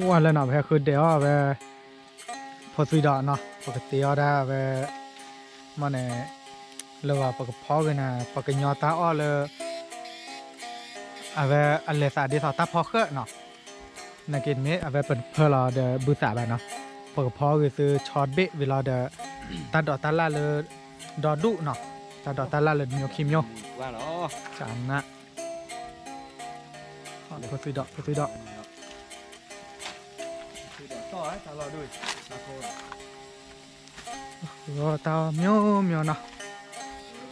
ว่าแล้วเนาะคือเดี๋ยวพอสุดเนาะปกติได้มันเนี่ยเราปกพอกันนะปกยอตาอ้อเลยอะไรสาดีสอตาพอเคเนาะนักกินนี้เป็นเพื่อเราเดบุษาแบบเนาะปกพอคือซื้อช็อตเบะเวลาเดตาดอตาล่าเลยดอดุเนาะตาดอตาล่าเลยมีคิมโยว่าหรอจานนะพอสุดต่อให้ตลอดด้วยตาโคก็ตาเมียวเนาะ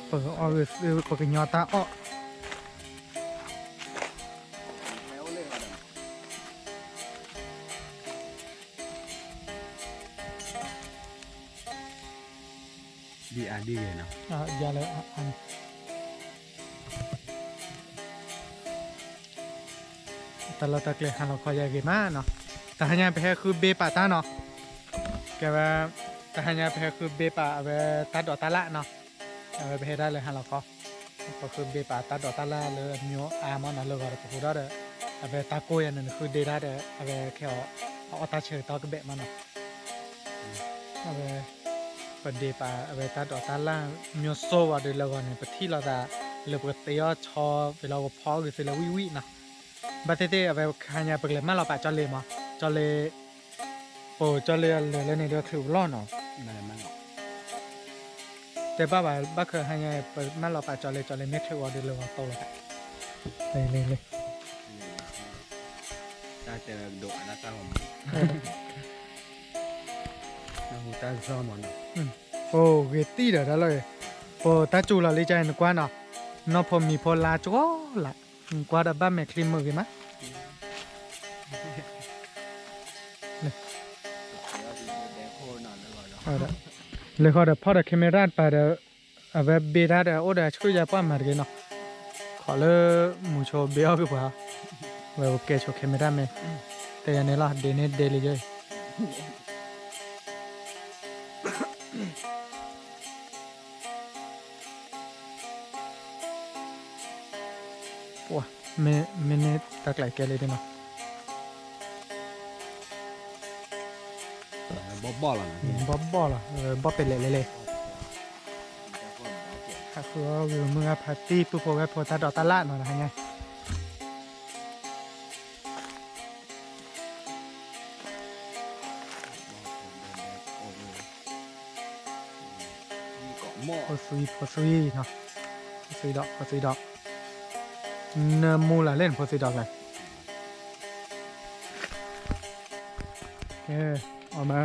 ปกเอาคือปกยอตาอ้อดีเลยเนาะอย่าเลยอันแต่เราตะเกียบหันเราคอยใหญ่กี่มาเนาะแต่หันยังไปคือเบปาตาเนาะแกว่าแต่หันยังไปคือเบปาตาดอตาละเนาะไปได้เลยหันเราก็คือเบปาตาดอตาละเลยมีอามันนั่นเลยก็ได้พูดได้ตาโกยันนั่นคือเดได้แค่เอาตาเฉยตากระเบะมันเนาะประเดี๋ยวตาดอตาล่ามีโซ่ว่าเดี๋ยวเราเนี่ยไปที่เราจะเลือกเตียชอเวลาพอคือเสร็จแล้ววินะบัดเต้ขายไปเลยมาเราไปจอเลยมั้งจอเลยโอ้จอเลยเลยเนี่ยเดี๋ยวถือร้อนเนาะมันแต่บ้าเคยขายไปมาเราไปจอเลยไม่ถือว่าเดี๋ยวเราโตแล้วเลยตาเจอโดดนะตาผมหูตาซ้อมมันโอ้เวทีเด้อเลยโอ้ตาจูเราเลยใจนึกว่าเนาะนอพอมีพอลาจ้วละกว่าดับบ้าแม่ครีมมือกันมั้ยเลยเขาเดี๋ยวพอเดี๋ยวแคมเมราไปเดี๋ยวเบราเดี๋ยวโอ้เดี๋ยวช่วยยาป้อนมาดีเนาะขอเลยมูโชเบียวกันป่ะโอเคโชแคมเมราไหมแต่ยันเนี่ยละเดนเดลิเจว้าเมเนตักไหลแกเลยดีเนาะบ่หรอบ่หรอบ่เป็นเลยถ้าคือว่าเมื่อพาร์ตี้ปุ๊บพอตาดอตาละหน่อยนะไงพอซุยเนาะพอซุยดอกเนื้อมูละเล่นพอซุยดอกเลยออกมา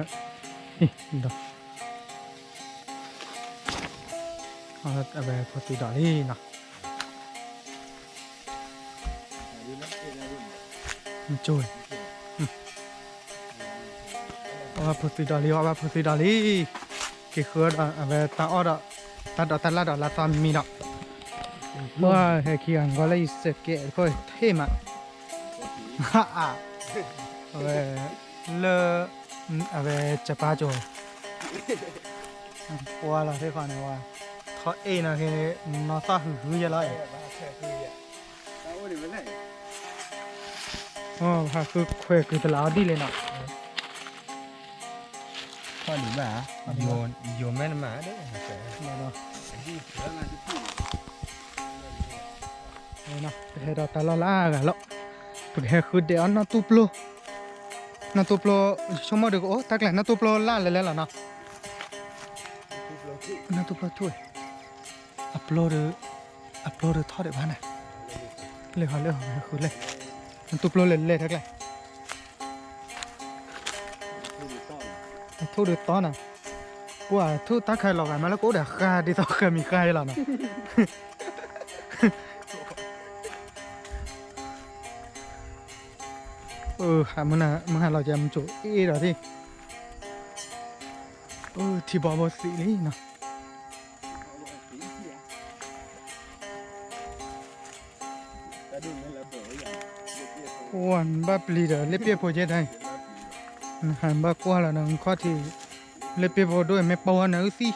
ดอกพอซุยดอกนี่เนาะมันจุยว่าพอซุยดอกนี่กี่คือตาอ้อดตาดอกตาละดอกละตอนมีเนาะว่าเฮียขี้อันก็เลยเสกเกะก็เท่มากฮ่าเลจะป้าโจว่าเราที่ฟังเนี่ยว่าเขานะคือนอซ่าหือเยอะเลยอ๋อคือคุยคือตลาดดีเลยเนาะข้อหนีหมาโยนแม่นหมาได้เนาะไปเราตลอดละกันแล้วไปคือเดี๋ยวนาตูปโลชั่วโมงเดียวโอ้ตักแหละนาตูปโลล่าเลยแล้วเนาะนาตูปโลช่วยอัพโหลดทอดได้บ้างนะเลยคือเลยนาตูปโลเลยทักเลยทุเดือดต้อนอ่ะกูอ่ะทุตักใครหลอกกันมาแล้วกูเดี๋ยวฆ่าดิต่อเคยมีใครหรอเนาะหามึงหาเราจะมันจุเหรอที่ที่บอสีนี่เนาะวันบ้าปลีเดอเล็บเปียโปรเจกต์ได้หันบ้ากว่าแล้วนะข้อที่เล็บเปียโปรด้วยไม่ปอนะสิ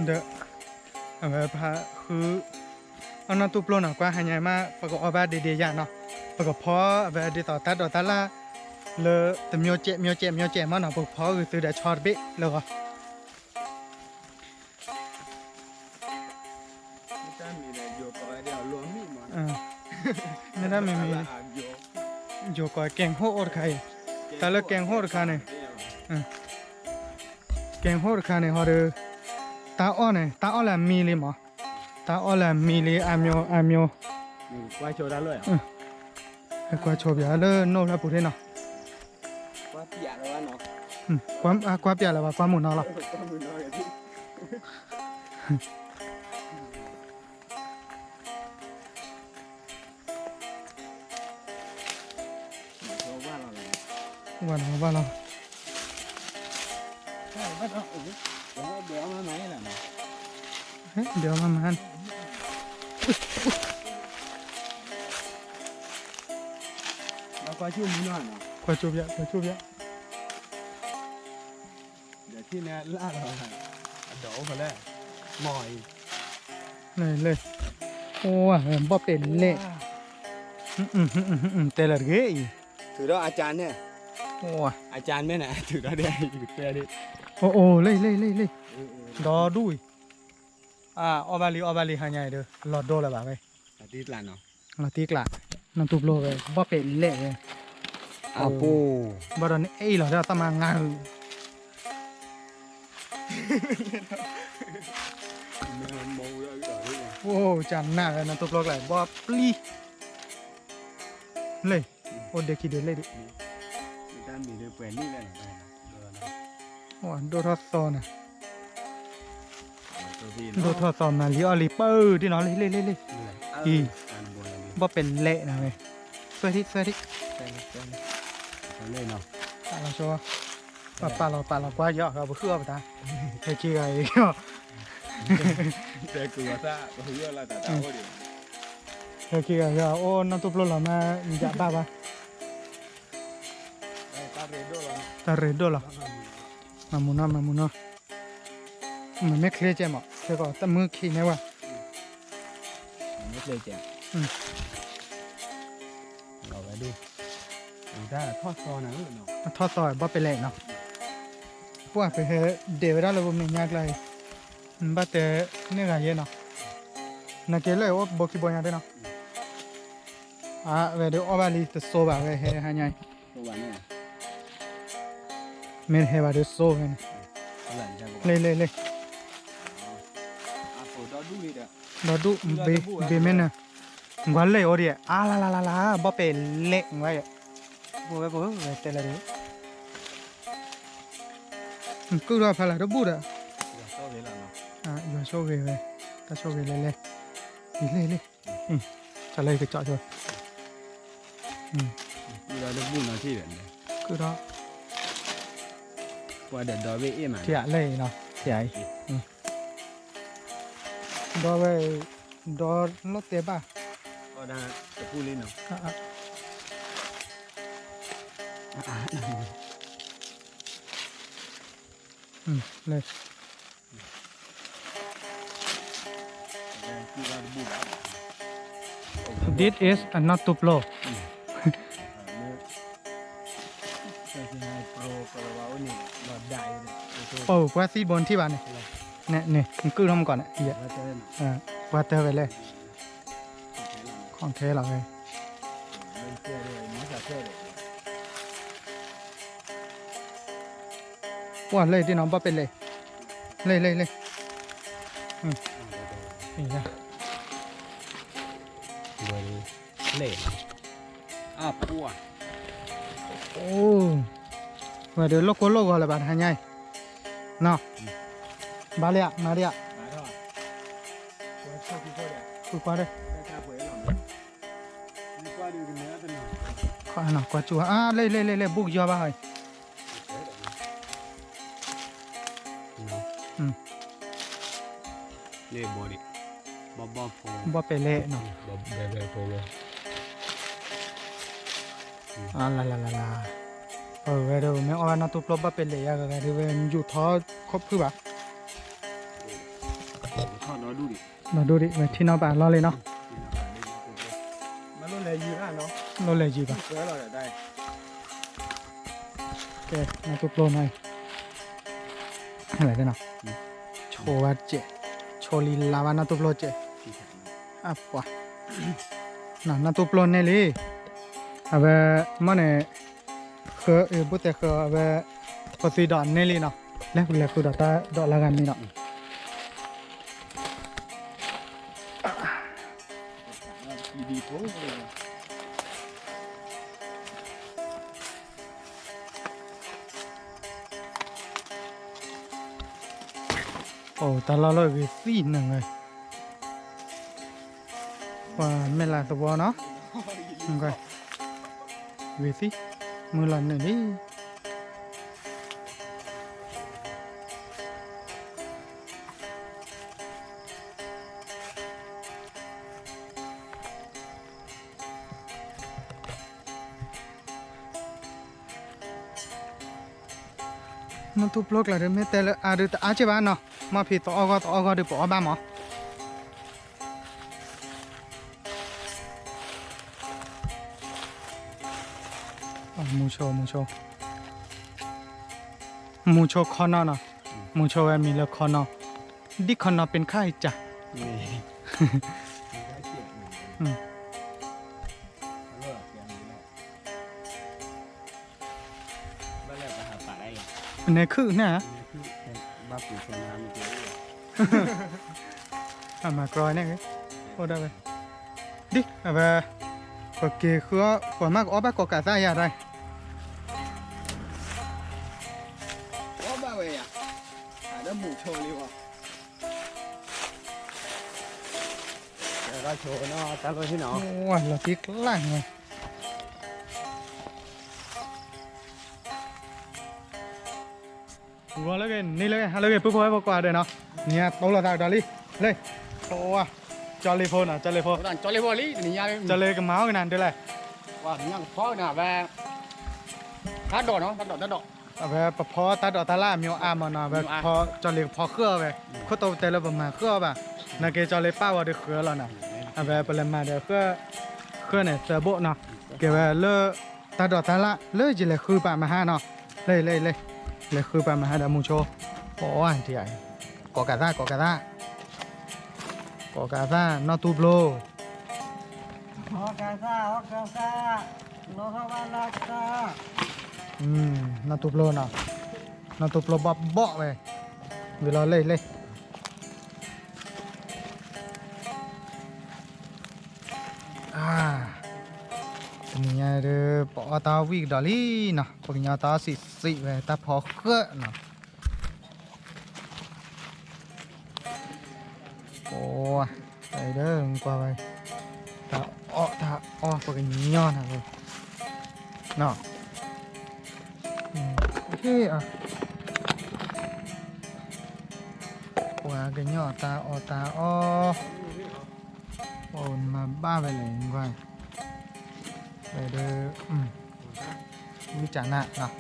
เด้อเอาไปพาคือเอาน้ำตุปโลน่ะกว่าหายายมาประกอบบ้านดีๆอย่างเนาะประกอบพอแบบดีต่อตัดต่อตัดละเลยแต่มีโอเจมาเนาะพอคือซื้อได้ช็อตเบ๊ะแล้วก็ ถ้ามีเลยโยก็เดี๋ยวรวมมีมัน ไม่ได้มีโยก็แกงโฮอดไข่แต่ละแกงโฮอดไข่เนี่ยแกงโฮอดไข่เนี่ยฮอดตาอ้อเนี่ยตาอ้อแหละมีเลยมั้งตาอ้อแหละมีเลยอามิโอ ไว้โชว์ได้เลย ไอ้กว่าโชว์เบียร์เลยโน่ละปุ๊ดเนาะ ว่าเปียกแล้วเนาะ กว่าเปียแล้วว่ากว่าหมุนเนาะล่ะ ก็มือน้อยที่ว่าเราเลย ว่าเรา ใช่ว่าเราเดี๋ยวมาไหนล่ะเนาะ เดี๋ยวมามัน เราก็ชุ่มมือหน่อยเนาะ กว่าโชว์เบียร์เดี๋ยวที่นี่ลาดเราเดี๋ยวพอแล้วหมอย เลยโอ้บ่เป็นเละแต่ละเกย ถือว่าอาจารย์เนี่ย โอ้ อาจารย์แม่น่ะถือว่าได้อยู่แค่นี้ โอ้เลยดอดุยออบาลีหาใหญ่เด้อหลอดโดละบ่าไป อาทิตย์ละเนาะ เราตีกละน้ำตุบโลไปบ่เป็นเละเลย อาปู บ่ดอนเอ้ยเหรอจะตามางาน มันโมแล้วก็ได้ โอ้จำหน้าเลยน้ำตุบโลกไหลบ่ปลีเลยโอ้เด็กขี้เด็กเลยดิ ด้านมีเรื่องแปลนี่เลยนะ โอ้โดทอดซอนน่ะ ตัวพี่ โดทอดซอนมาลิออลิเปอร์ที่น้องเลยการบนนี้ บ่เป็นเละนะเว้ยสวยที่ ใช่เล่นเนาะ เราโชว์ปลาเรากว่าเยอะครับบ่คือเอาไปตาเฮ้ยขี้ไอ้ แต่กูว่าซะก็คือเราแต่ตาก็ดี เฮ้ยขี้ไอ้โอ้น้ำตุบโลเรามาจะบ้าปะ ตาเรโดละ ตาเรดโดล่ะมามุนะมันไม่เคลียร์ใจมั้งเธอก็ตั้งมือขี้เนี่ยว่ะ ไม่เคยเจ็บเราไปดูถ้าทอดซอนะเนาะ ทอดซอยบ่เป็นแหล่เนาะพวกไปเฮเดวได้เลยบ่มียากเลยบัดแต่เนี่ยก็เยอะเนาะนักเกเลยโอ้บ่คิดบ่ยากเด้เนาะเวเดออบาลีตโซบะเวเฮหาใหญ่ ตัววันเนี่ย เมนเฮบาเดโซเห็น หลังจาก เลย โอ้ดอดูเลยเด้อ ดอดุเบเมนน่ะงวันเลยโอดิลาบ่เป็นเละไว้บ่แต่ละเด้กูรอพาลาดบูดอ่ะ โซ่เลยล่ะเนาะ อยู่โชว์เว้ยตาโชว์เว้ยเลยจะเลยก็เจาะจ้ะ เราได้บุญนาที่เด่น คือรอ ว่าเดี๋ยวดอเวเอ็มอ่ะ เที่ยเลยเนาะเที่ยดอเว้ยดอรถเตะป่ะ ก็ได้จะพูดเลยเนาะ เลย ที่เราบุญ this is a not too low ใช่ที่ให้โปรก็ว่านี่หลอดได้เลย โอ้กว่าซีบนที่บ้านเนี่ยมันคือทำก่อนอ่ะเหี้ย ว่าเจอเนาะ กว่าเตอร์ไปเลยของเทเราเลย ไม่เชื่อเลยไม่เชื่อเลย ว่าเลยที่น้องบ่เป็นเลยนี่นะ เล่ปัว โอ้ว่าเดี๋ยวโลโก้อะไรบ้างหายไงเนาะบาเลียมาเรีย มาเถอะว่าชอบกินโคตร กูกว่าเลย แต่ถ้าเผยหรอนี่กว่าดูกันเนื้อเป็นหน่อย ขอหน่อยกว่าจัวเลยบุกยอบ้าเฮ้ย เล่บอดี้บ๊อบโฟ บ่เป็นเละเนาะ บ๊อบเบโฟ ลาเวเดี๋ยวแม่เอาน้ำตุบลบบ่เป็นเลยอะก็เดี๋ยวอยู่ท้อครบคือบ่ ทอดน้อยดูดิ มาดูดิไปที่นอกบ้านรอเลยเนาะ มันรู้เลยยืดอ่ะเนาะ รอเลยจีบะ เสือเราได้ โอเคมาตุกโลหน่อยอะไรกันเนาะโชว์ว่าเจโชลีลาวานาตุกโลเจอ่ะปะน่ะนาตุกโลเนี่ยเลยเอาไปมันเนี่ยคือบุตรคือเอาไปภาษีดอนเนี่ยเลยเนาะแล้วคือดอตาดอละกันนี่เนาะ ดีโผล่เลย โอ้ตาเราเลยวิซีหนึ่งเลยว่าไม่ลาสบอเนาะโอเควิซีมือหลันหนึ่งดินั่นทุบล็อกเลยไม่แต่ละอาจจะบ้านเนาะมาผิดต่อก็ดูปอบ้านหมอมูโชคอนเนาะมูโชมีเลคอนดิคอนเป็นค่ายจ้ะ นี่ได้เสียงแล้วเสียงนี้บ้านแรกไปหาปลาได้ยัง ในคือเนี่ย นี่คือบ้าปู่ชนะมีเจอ มากรอยเนี่ยโอ้ได้ไปดิแบบก็เกย์คือฝนมากอ้อบ้ากอกาซ่าอย่าได้ ว่าบ้าเว้ยอ่ะหาได้หมูโชว์เลยวะเดี๋ยวเราโชว์เนาะตาโรยที่เนาะ โอ้ยเราติ๊กล่างเลยรัวแล้วกันนี่เลยฮัลโหลกันปุ๊บพอให้พอกว่าเดี๋ยวเนาะเนี่ยโตแล้วตาดอลลี่เลยโอ้ว่ะจอลลี่โฟนอ่ะจอลลี่โฟน ตอนจอเลวอลี่นี่ยา จอลลี่กับเมาส์กันนั่นด้วยเลย ว่ายังพ่อน่ะแม่ทัดดอกเนาะทัดดอก เอาไปปะพอตัดออกตาล่ามีอาร์มเนาะแบบพอจอลลี่พอเครือไปเขาโตแต่ละประมาณเครือป่ะนักเกจอลลี่ป้าว่าเดือเครือแล้วนะเอาไปปริมาณเดือเครือเนี่ยเซอร์โบเนาะเกี่ยวกับเลือตัดออกตาล่าเลือจีเลยคือป่ะมาห้าเนาะเลยคือป่ะมาห้าดามูโชโอ้ยที่ใหญ่กอกาซ่านอตูโบ ฮอกาซ่าโลฮาวาลาซ่า นาตุโปโลเนาะนาตุโปโลบ๊อบเบาะไปเวลาเลยนี่ไงเด้อปอตาวิกดอลลี่เนาะปกิญญาตาสิไปตาพอเครือเนาะโอ้ไปเด้อกว่าไปตาอ้อปกิญญานะเลยเนาะโอเคอ่ะว่ากันย่อตาอ้อโอนมาบ้าไปเลยกว่าไปเด้อวิจารณะเนาะ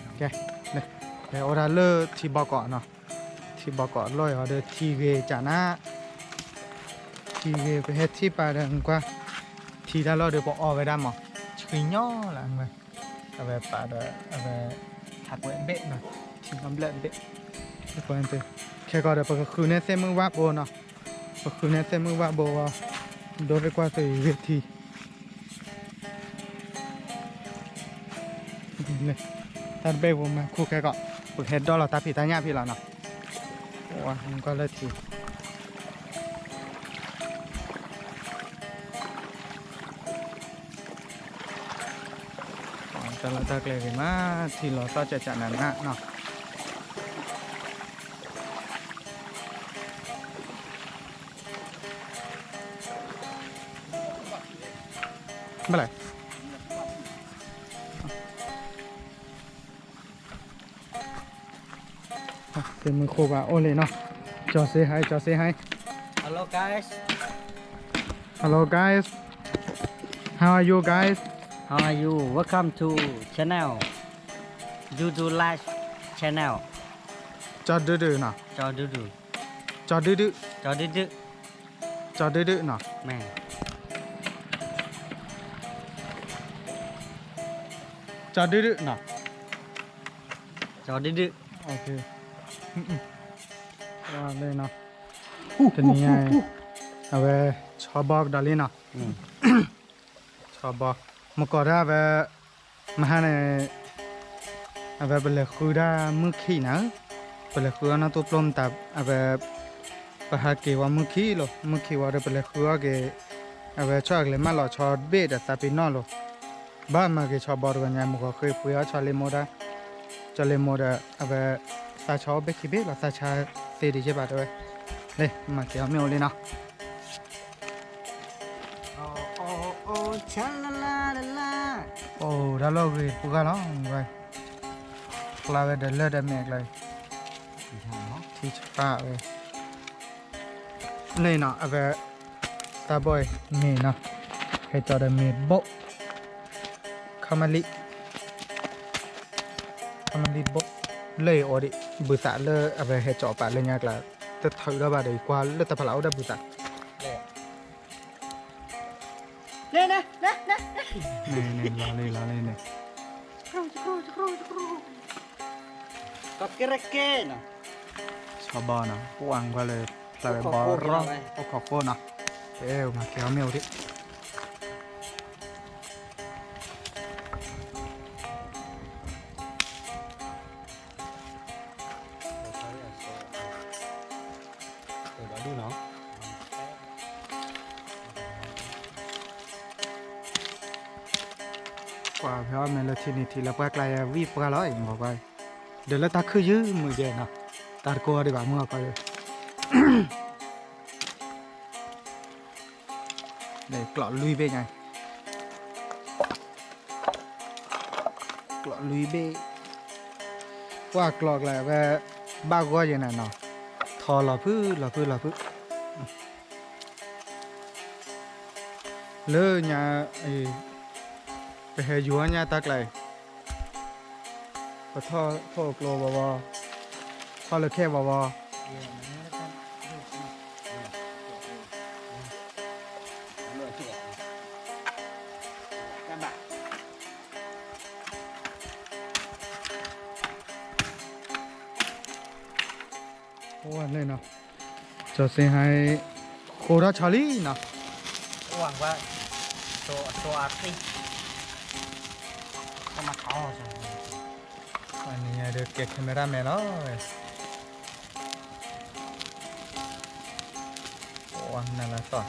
โอเคเลยเดี๋ยวเราเลิกที่บอกก่อนเนาะที่บอกก่อนเลยเอาเด้อทีเวจานะทีเวไปเฮ็ดที่ป่าเดินกว่าทีได้เราเดี๋ยวบอกออกไปได้หมอชื่อย่อหลังไปเอาไปป่าเด้อเอาไปถักไว้เบ็ดเนาะทีกำเล็ดเบ็ดทุกคนเจอแค่ก็เดี๋ยวก็คือเนี่ยเส้นมือว่าโบเนาะก็คือเนี่ยเส้นมือว่าโบว่าโดนไปกว่าตัวเวทีเลยตัดเบรผมมาคู่แกก็ฝึกเฮดดอลเราตาผีตาหน้าพี่เราเนาะว้ามันก็เลยทีแต่เราตะเกียบมาที่เราก็จะจัดนั้นนะเนาะเมื่อไหร่เป็นมือโคบะโอเลยเนาะจอเซฮายHello guys Hello guys how are you guys How are you? Welcome to channel. You do live channel. จอดื้อๆเนาะ Cho Dudu. จอดื้อ cho đi chứ จอดื้อเนาะ mẹ จอดื้อเนาะ cho đi chứ โอเคว่าเลยเนาะทีนี้ไงเอาไปชอบบอกดอลลี่เนาะ ชอบบอกเมื่อก่อนถ้าไปมาให้เอาไปเป็นเลยคือได้มือขี้นะเป็นเลยคือนะตัวปลอมแต่เอาไปไปหาเกี่ยวมือขี้หรอมือขี้ว่าเป็นเลยคือว่าเกี่ยวเอาไปชอบเลยมาหล่อชอบเบ็ดแต่ตาปีนอหรอบ้านมาเกี่ยวชอบบอกกันยังมุกเคยพูดว่าชอบเลยโมดาชอบเลยโมดาเอาไปซาชอบเบ็ดขี้เบ็ดหรอซาชาเสียดีใช่ป่ะด้วยเลยมาเกี่ยวไม่เอาเลยเนาะ cha la la la la โอ้ได้แล้วเว้ยพวกเราไปคลาเวเดลเลอร์ได้เมกเลยที่ช้าเว้ยนี่เนาะเอาไปตาบอยนี่เนาะให้จอได้เมโบคามาลิโบเลยโอดิบุษะเลยเอาไปให้จอปะเลยยากละจะถือได้บ่ได้กว่าเลยแต่พลาวได้บุษะ lên nè nè nè นี่รอเลยเนี่ย có cái rắc kê nè ชอบบอลเนาะกวางก็เลยใส่บอลร้องโอ้ขอบคุณเนาะมาเขียวเมียวดิกว่าเพราะมันละทีนี้ทีละปากลายวีปากลอยบอกไปเดี๋ยวเราตาคือยื้อมือเดียวเนาะตาโกดีกว่ามือก็เลยเดี๋ยวกลอลุยไปไงกลอลุยไปว่ากลอกแหละว่าบ้าก็ยังไงเนาะทอหล่อพื้นเลื่อยเนี่ยไปเหยัวเนี่ยตักเลยพอท่อกลัวบ่ท่อเลยแค่บ่โอ้ยเลยเนาะจะเสียให้โคราชาลีเนาะ quảng quá số ác đi sao mà khó rồi อันนี้เดี๋ยวเก็บแคมราแมนเนาะโอ้นั่นละต่อ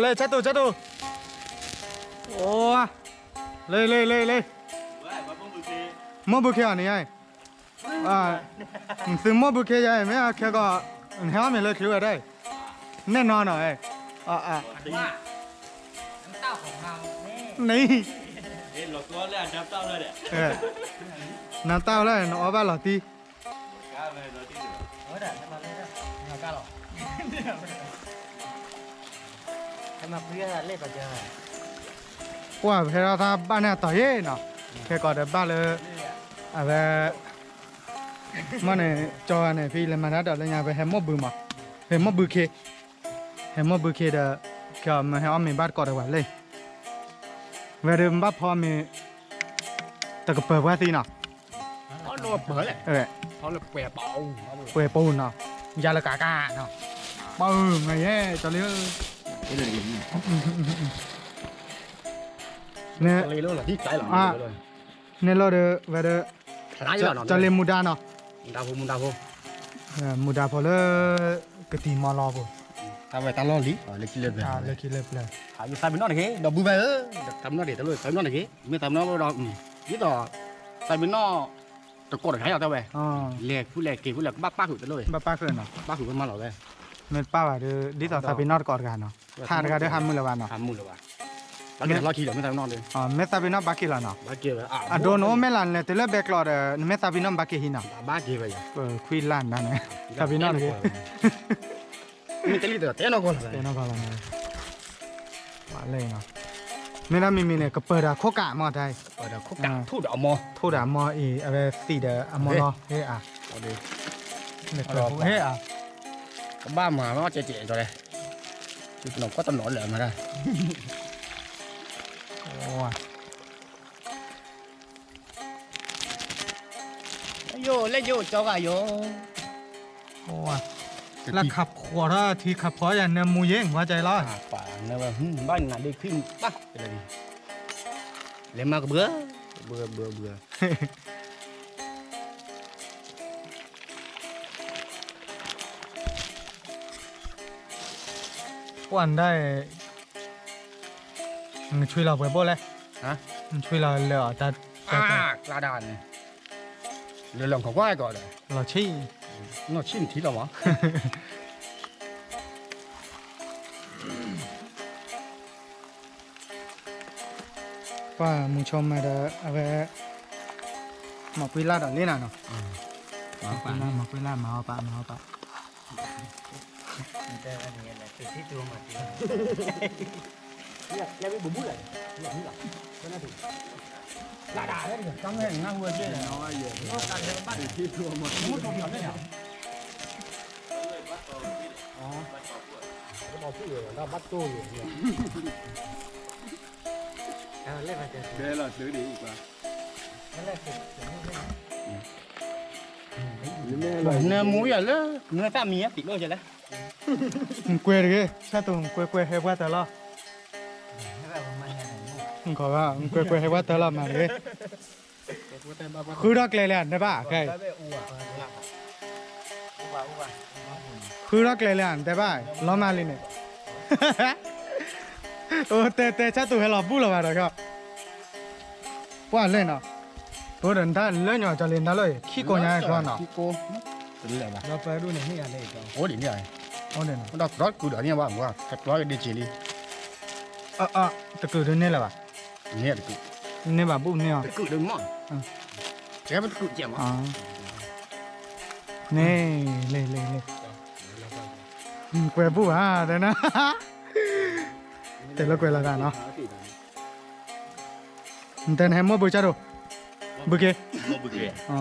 เลยชัดตัวโอ้เลยมอบุเคอันนี้ไอ้ซึ่งมอบุเคใหญ่ไม่แค่ก็เฮ้ยไม่เลยคิวได้แน่นอนหน่อยว่าน้ำเต้าของเรานี่ เห็นหลอกตัวเลยน้ำเต้าเลยเนี่ย น้ำเต้าเลยน้องบ้าหล่อตี ก้าเลยเราที่เหลือ เฮ้ยเดี๋ยวมาเลยนะเรากล้าหรอทำไมเพื่อนเล่นปัจจัย ว่าเพราะถ้าบ้านเนี่ยต่อเย่เนาะแค่ก็เดี๋ยวบ้านเลยอะไรมันเนี่ยจอเนี่ยพี่เลยมาได้เดี๋ยวเนี่ยไปเห็นมอบือมาเห็นมอบือเคเดี๋ยวก็มาให้อ้อมมีบ้านก่อนดีกว่าเลยเวลาบ้านพอมีตะกเปิดไว้สิเนาะ เขาโดนเปิดเลยเขาเลยเปียเป่า เปิดปูนเนาะยาละกากาเนาะปื้มไงเย่จอเลยเนี่ย เลยรู้หรอที่ใจหรอ เนี่ยเราเดี๋ยวเวลาจะเล่นมูดาเนาะ มุนดาโพ มูดาพอเลยกติมอลอกู ทำไมตั้งรอลิเลยคิดเลย เลยคิดเลยเลย หาอยู่ใส่เป็นนอนอย่างงี้ดอกบูเบอร์ทำนอนเด็ดเลยใส่นอนอย่างงี้ไม่ทำนอนดอกยี่ต่อใส่เป็นนอตะโกนใครเอาแต่เว้ย อ๋อ เรียกผู้เรียกเกี่ยวผู้เรียกบ้าหุ่นเลย ป้าเกินเนาะ บ้าหุ่นมันมาหรอเว้ย เม็ดป้าว่าเดี๋ยวดิต่อซาบินอดก่อนกันเนาะถ้าเดี๋ยวทำมือละวันเนาะ ทำมุนเลยว่ะไป Bác kia lo chi được mới tao non đi. อ๋อเมตาบินอบักกิลาเนาะ Bác kia à. อ่ะโดนโอเมลันเลยแต่ละแบกลอดเมตาบินอบักกิหินา Bác kia vậy. คุยล้านนั่นแหละตาบินอเลย Mình cái ly được té nó còn. เตนอพาลานะว่าเลยเนาะเมนามีมีเนี่ยก็เปิดอะโคกะมาได้ Ở đó khúc cả thu đỏ mò. โทษอะมออีอะเวสีเดอะมอลอเฮอะ Ở đây. เนี่ยก็เฮอะ Có ba mà nó trẻ trẻ rồi đây. Thì nó có tầm nổi lại mà đây. โอ้ Vô lấy vô cho gà vô. โอ้แล้วขับขวดที่ขับพออย่างเนี่ยมูเย่งหัวใจร้อน À quả nó mà ba ngày đi phim bắt cái này. Lấy mà bữa bữa. วันได้มันช่วยเราไปบ่เลย Hả? มันช่วยเราเลยแต่ À ra đàn. Rồi lòng không có ai gọi đấy. เราชี้ Nó chín thì đâu mà. ว่ามึงชมมาเด้อเอาไปหมอกวิลาดอกนี่น่ะเนาะหมอกวิลามาเอาปะ แต่อันนี้แหละคือที่ตัวมัน Lấy cái bún này. Cái này thì. Là đà đấy. Trong này ngang vừa kia này. Nó gì? Nó cần để bắt được chi thua một. Nó không hiểu đấy nhỉ? Cái bò phụ rồi nó bắt tôi rồi. เล่นมาเจอ Đây là xử lý của นั่นแหละคือ Bởi nó muối à lỡ. Nó ta mía thì nó vậy đấy. มึงกวยดิชาตุงกวยให้ว่าแต่ละ แบบมันยังไง มึงขอว่ามึงกวยให้ว่าแต่ละมาดิคือรักเลยแหละได้ป่ะใคร คือรักเลยแหละได้ป่ะล้อมาเลยเนี่ยโอ้แต่ชาตุงให้เราพูดแล้วมาแล้วครับว่าเล่นเนาะตัวเดินท่านเล่นอยู่จะเล่นได้เลยขี้โกงยังไงก่อนเนาะ Khi cô. Tính lại mà. เราไปดูเนี่ยนี่อะไรกัน Ủa điểm gì này? เอาเด่น Nó đọc rót cứ đỡ nha bạn quá. Thật nói cái địa chỉ đi. ตะกือเดินนี่แหละป่ะ Nghe được cứ. นี่แบบบุ้มเนี่ย Cứ đừng mòn. Chém nó cứ chém อ๋อนี่เลยกวยบุ้อ่ะเดี๋ยวนะแต่ละกวยละกันเนาะแต่ไหนมั่วบุจ้าดูบุเก Một bực kìa. อ๋อ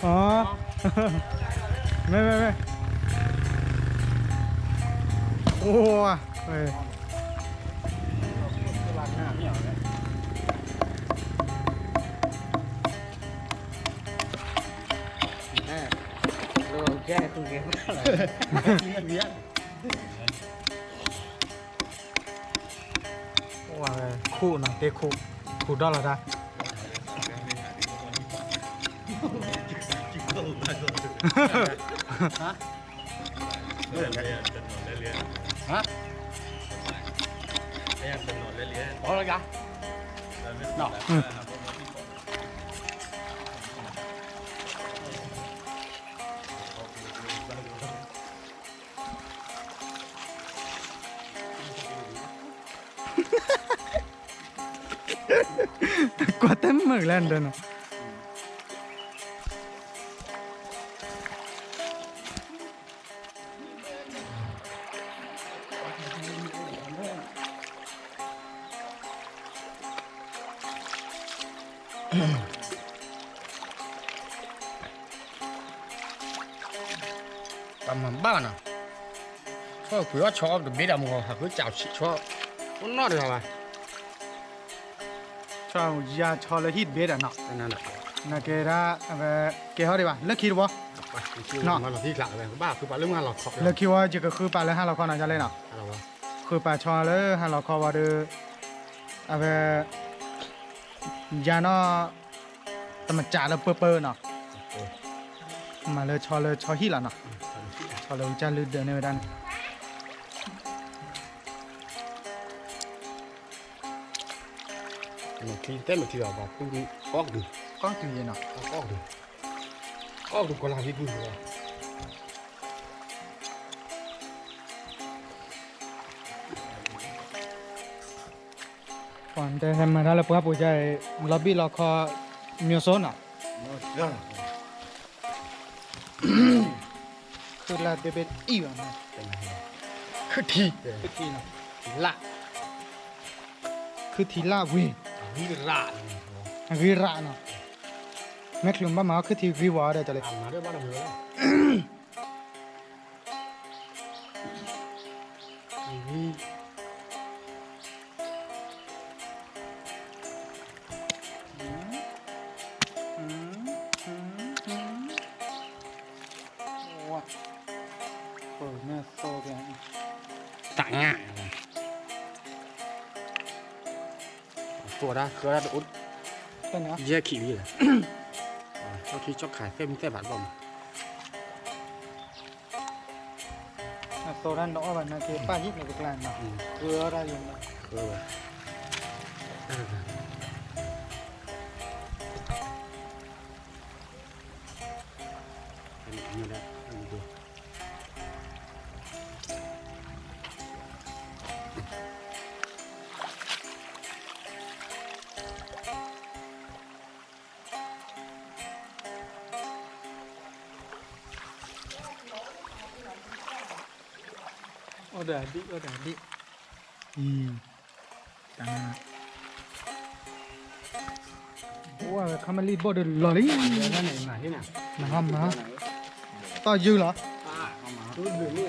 อ๋อไม่โอ้เฮ้ย รู้แค่คุณเก่ง ว่าคู่เนาะเตะคู่ดอลลาร์ได้ Hả? Hả? Bỏ ra kìa. Nào. กว่าเต็มมือแล้วเดินเนาะ Tầm ba nào. Cho cửa cho được biết là một hạt cứ chào chị cho. Nó được rồi. ชอวยาชอเลยฮิตเบสอ่ะเนาะ Thế nên là นะเกดาเกเขาดีป่ะเลิกคิดบ่ nó mà là thi lạ rồi. Ba cứ bảo lưng là lọt khọc เลิกคิดว่าจะก็คือปลาเลยห้าเราคอน่าจะเล่นเนาะ rồi. คือปลาชอเลยห้าเราคอว่าเด้อยาเนาะแต่มันจ่าแล้วเปื้อเนาะมาเลยชอฮิตละเนาะชอเลยจาลืดเดินในด้าน Một khi tên một thì vào cũng có được. ก้องตื่นเย็นเนาะ Có được. Có được còn làm gì vui rồi. ก่อนแต่มาถ้าเราปุ๊บปุ๊บจะล็อบบี้เราคอมิวโซนอ่ะคือลาเดเบตอีกนะคือทีเนาะละคือทีละวี วิราช วีระเนาะแม่คลุมบ้ามาคือทีวีวาได้จะเลย ทำมาด้วยบ้านเราเลยว้าโอ้แม่โซกัน ต่างง่ายตัวได้คือได้อุด เป็นนะ เยอะขี้เลยเขาคิดชอบขายเส้นเส้นบาทบ่ม โซดันดอกแบบนั้นคือป้ายิบในกลางเนาะคืออะไรอยู่นะ นี่แหละดู โอ้เดี๋ยวดิตาว้าคามาลีบอดลอรี่ เดี๋ยวนั่นไหนมาที่ไหน มาต่อยืเหรอ เอามาดูดูนี่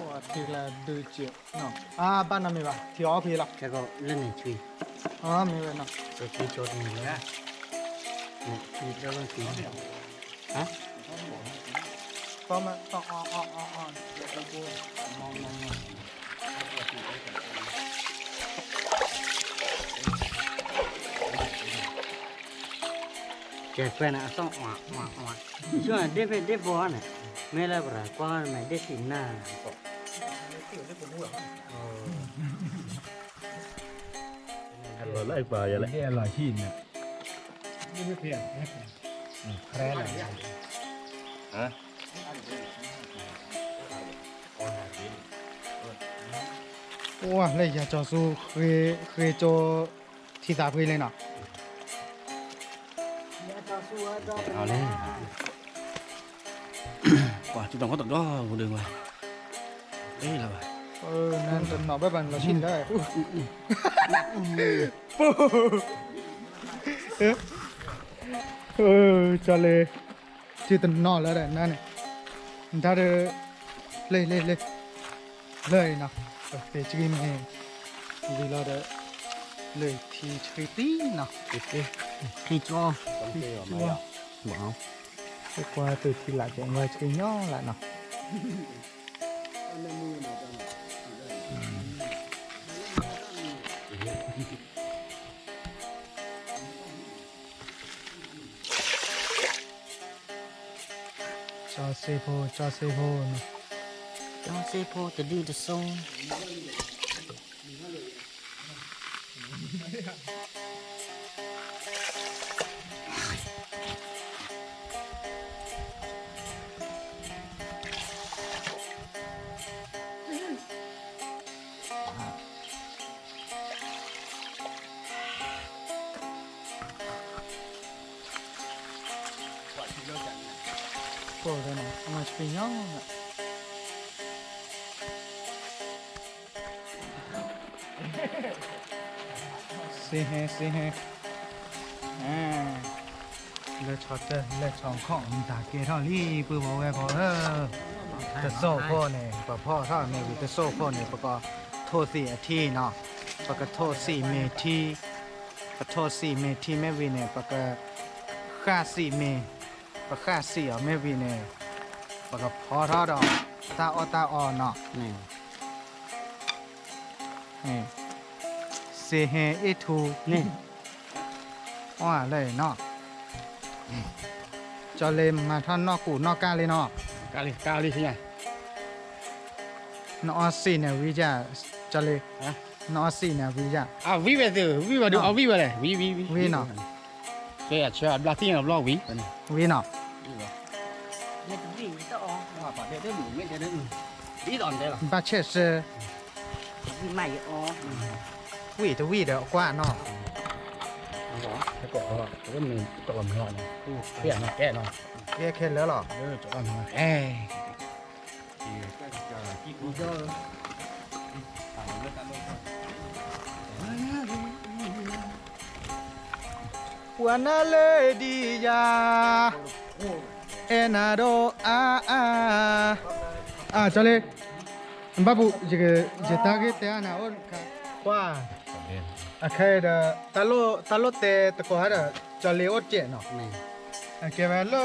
ว้าทีละดูเจียวเนาะบ้านน้ำมีป่ะที่ออฟฟี่ละ แกก็เล่นในชี มีเลยเนาะ จะชีโจทย์นี่แหละนี่ชีจะต้องชีฮะ ต้องมาต้องมอง แกแฟนอ่ะต้องอ่ะช่วยเด็บบัวน่ะไม่ละบราก้อนไม่ได้สิหน้าอร่อยเลยป่ะอย่าเลยอร่อยที่เนี่ยไม่เพี้ยนแค่ไหนฮะ ว้าเลยอยากจะสู้เคยโจที่สาพื้นเลยเนาะ เอาเลยquả chúng ta có tận đó một đường rồi đây là vậy นั่นจนหนอแบบเราชินได้จะเลยชื่อตันนอแล้วแหละนั่นเนี่ยถ้าเธอเลยเนาะโอเคจริงไหมดีแล้วเด้อเลยทีทริปปี้เนาะ khi cho bảo กว่าตัวที่หลักจะมาช่วยย่อละเนาะจอเซโพเนาะ cho xe po từ đi từ sông โอ้ได้เนาะมาช่วยย่อสิเฮเลยช็อตเลยช่องของตาเกเท่านี้ปื้อบอกไว้พอจะโซ่พ่อเนี่ยปะพ่อถ้าไม่วิจะโซ่พ่อเนี่ยปะก็โทษ4 อาทิตย์เนาะปะก็โทษ4 เมทีปะโทษ4 เมทีไม่วิเนี่ยปะก็ค่า4 เมปะค่า4ไม่วิเนี่ยปะก็พอเท่าดอกตาออเนาะ này เซเฮเอทู này ว่าเลยเนาะจอเลยมาท่อนนอกกูนอกกาเลยเนาะ cao đi thế này นอสี่เนี่ยวิจาจอเลย hả นอสี่เนี่ยวิจา à ví về từ ví vào được ví vào này ví Ví nào? cái à cho là tin là lo ví วิเนาะ เนี่ยจะวิ่งจะออก ว่าปะเด็ดได้หมูไม่ได้ดีตอนได้หรอ 把确实 วิ่งใหม่ออก 喂的喂的挂喏， แล้วก็ก็มีตัวมันหน่อยเปลี่ยนมาแก้หน่อย 也开了了。 จอดมาเอ้ย 我那来的呀，哎那都啊，这里，巴布这大概在哪我看，哇，开的大路在这个还的这里我见了，给完了，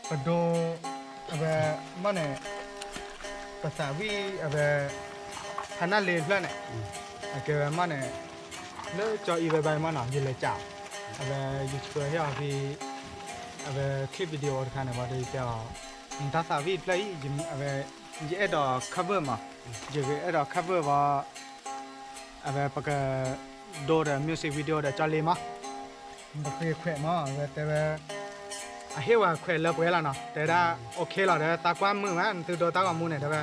不多，么呢？ภาษาวิฮันน่าเลนเพื่อนเนี่ยเกี่ยวกับมันเนี่ยเลือกจออีเวนต์มันหน่อยยินเลยจ้ายูทูบเบอร์ที่เอาไปคลิปวิดีโอที่เขาเนี่ยว่าได้จะภาษาวิเพลย์ยิมยี่เอ็ดดอก cover มายี่เอ็ดดอก cover ว่าปกติดูแต่มิวสิกวิดีโอแต่จอเลยมั้งมันเคยแขวะมั้งแต่ว่าเฮียว่าแขวนเลิกไว้แล้วเนาะแต่ถ้าโอเคแล้วแต่ตากว้านมือมันตื่นตัวตากว้านมือเนี่ยแต่ว่า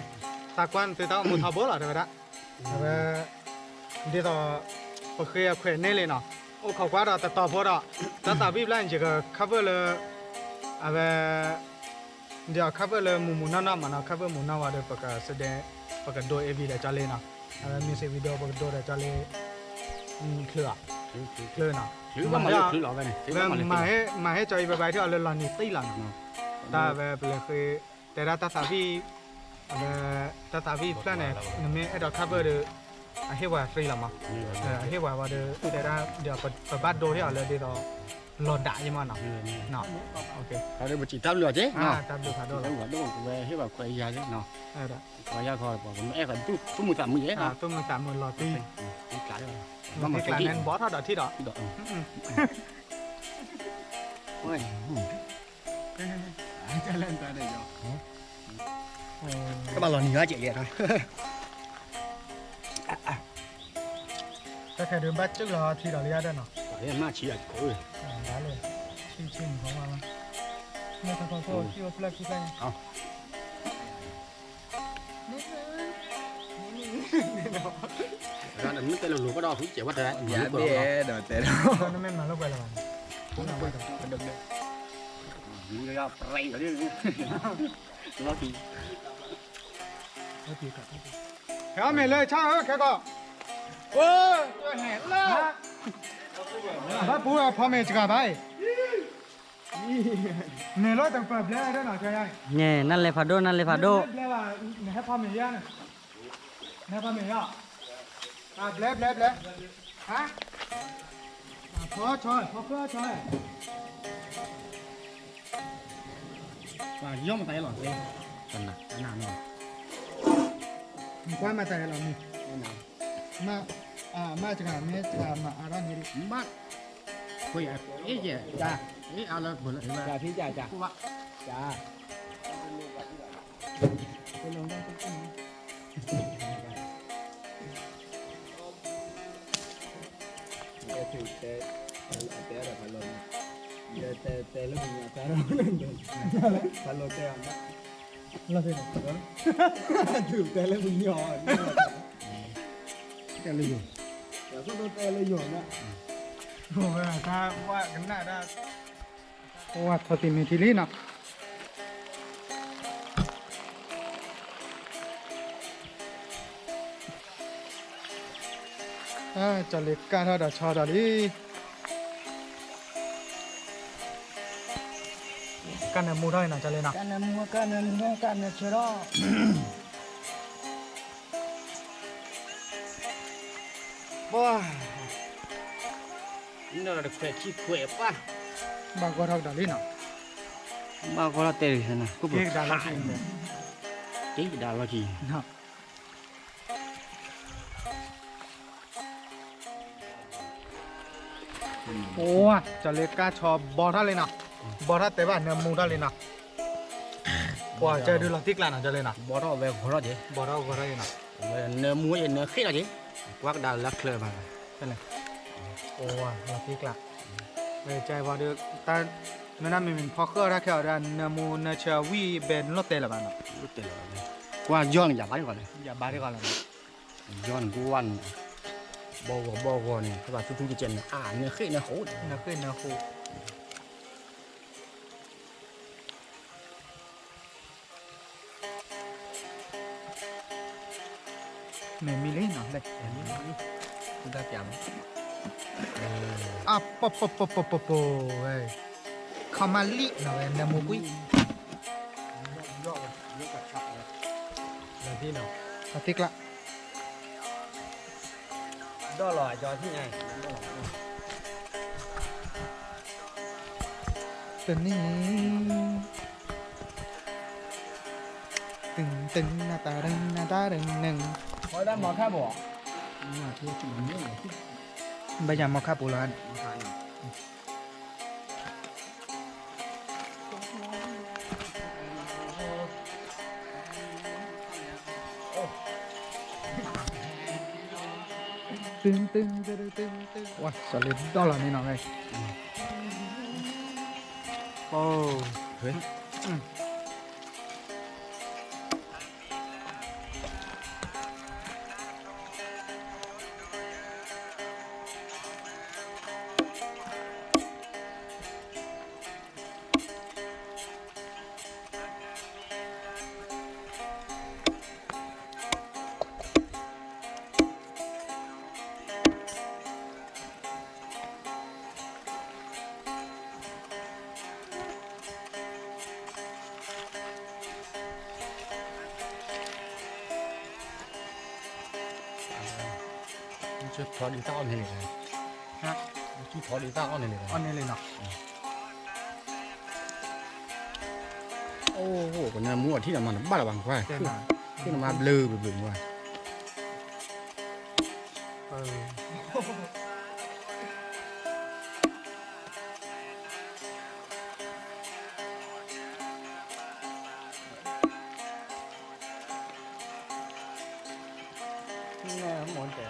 ตากว้านตื่นตากว้านมือทับเบอร์แล้วแต่ว่าเดี๋ยวต่อพอเคยแขวนนี่เลยเนาะโอ้เขากว่าเราแต่ต่อพอเราแต่ตาบีบแล้วจะก็ cover เลยเดี๋ยว cover เลยหมู่นั่นมันเนาะ cover หมู่นั่นว่าเดี๋ยวปกติแสดงปกติดูเอวีเดี๋ยวจะเล่นเนาะมิวสิกวิดีโอปกติดูเดี๋ยวจะเล่นเคลื่อนเนาะ ถือว่ามันถือหรอไปเนี่ยถือว่ามัน มาให้จอยไปที่เอาเลยลอนนี่ตีหลังแต่แบบเลยคือแต่ละตาสาวีตาสาวีเพื่อนเนี่ยนี่มีไอ้ดอกคัฟเวอร์เดอเฮว่าฟรีละมั้งเฮว่าว่าเดอแต่ละเดี๋ยวไปบ้านโดที่เอาเลยเดี๋ยวรอด่ายังมั้งเนาะเนาะโอเค เขาเรียกว่าจีทับเรือเจ๊เนาะ ตามดูขาโด แล้ว แล้ว หัวต้องไปให้แบบควายยาเจ๊เนาะ ได้ ควายยาคอยบอกผมแอบกันตู้มือสามมือเจ๊เนาะ ตัวมือ30,000รอตี นี่กลายเลย มันกลายเป็นบอสเท่าดอกที่ดอก ที่ดอกเฮ้ยจะเล่นไปได้ยังก็มาหล่อเหนือเจ๊เลย ถ้าใครเดินบ้านจึ๊กรอที่ดอกเลี้ยได้เนาะ เฮ้ยมาเชียร์กูเลย ได้เลยชิงของมันเนี่ยถ้าเขาที่ว่าเปลือกที่ไหน ร้านนั้นมันแต่ละหลูก็ดอกทุกเจ้าว่าแต่ dạ biết rồi tệ đó นั่นไม่มาลูกไปแล้วมัน มันดึกเลยนี่ก็ไรกันดิรอที แค่ไม่เลยช่างแค่ก็โอ้ยตัวแหนแล้วพระปู่พ่อแม่จะกลับไปเนี่ยรถต้องเปิดแล้วได้หน่อยใช่ไหม เนี่ยนั่นเลยพาโดนั่นเลยพาโด แล้วว่าเนี่ยให้พ่อแม่ย่าเนี่ยให้พ่อแม่ย่าแบล็ฮะพ่อช่วย ว่าย่อมตายหรอเจ๊กันนะนานหน่อย มีความมาแต่เรามีมาจากไหนจะมาอะไรนี่ บ้านคุยเอ๊ะเจ๊จ้าเอ๊ะเอาแล้วผลอะไรมา dạ phía dạ dạ กูว่า dạ ไปลงได้ทุกคน tệ thì tệ tệ là phải luôn tệ tệ tệ lúc mình tệ nó lên phải luôn tệ không เราเป็น thử tệ lên mình nhỏ แต่เลยอยู่ rồi có đôi tệ lên nhỏ nữa โอ้ยถ้าว่ากันหน้าได้เพราะว่าทอติมีทีนี้เนาะจะเล็กการเท่าดอกชอดอกนี้กันเนี่ยมูได้นะจะเลยนะ กันนะมัวกันนะมัวกันนะเชื่อ บ้านี่เราเด็กขี้คุยป่ะ บางก็เท่าดอกนี้เนาะ บ้าก็เราเตะกันนะกูบอก เก๊กดาราจริงเลย เก๊กดาราจี เนาะโอ้จะเล็กการชอบบอท่าเลยนะบอท่าแต่ว่าเนี่ยมูได้เลยนะว่าจะดูหลักที่กลางนะจะเลยนะ บ่รอเวหัวเราเจ๊ บอท่าก็ได้นะ เนื้อมวยเนื้อขี้เราเจ๊วักดาลักเคลมา ใช่เลยโอ้หลักที่กลางไม่ใจว่าเดือดแต่ nó nằm mình phò khơ ra kiểu là nằm mù nằm chờ vi bên lót tê là bạn ạ lúc tiền rồi qua giòn giả bắn gọi này dạ ba đi gọi là giòn của anh bao gò này các bạn chú chân nó khế nó hổ nó khơi nó khô mình mi lấy nó đây chúng ta chạm à po ấy không mà lị nó em nằm mù quý là thế nào à tiếc lắm đó là cho thế này tình tình na ta đừng hỏi đã mò khác bỏ bây giờ mò khá bù lầnตึงว้าสลิดดอลลาร์นี่น้องไงโอ้เฮ้ยchú thọ đi tao này nàyฮะ chú thọ đi tao này này อันนี้เลยเนาะ โอ้โหคนนั้นมั่วที่ไหนมันบ้าระวังควาย เต็มมา ขึ้นมาเบลอเบลอว่ะ เออ นี่หมอนแต่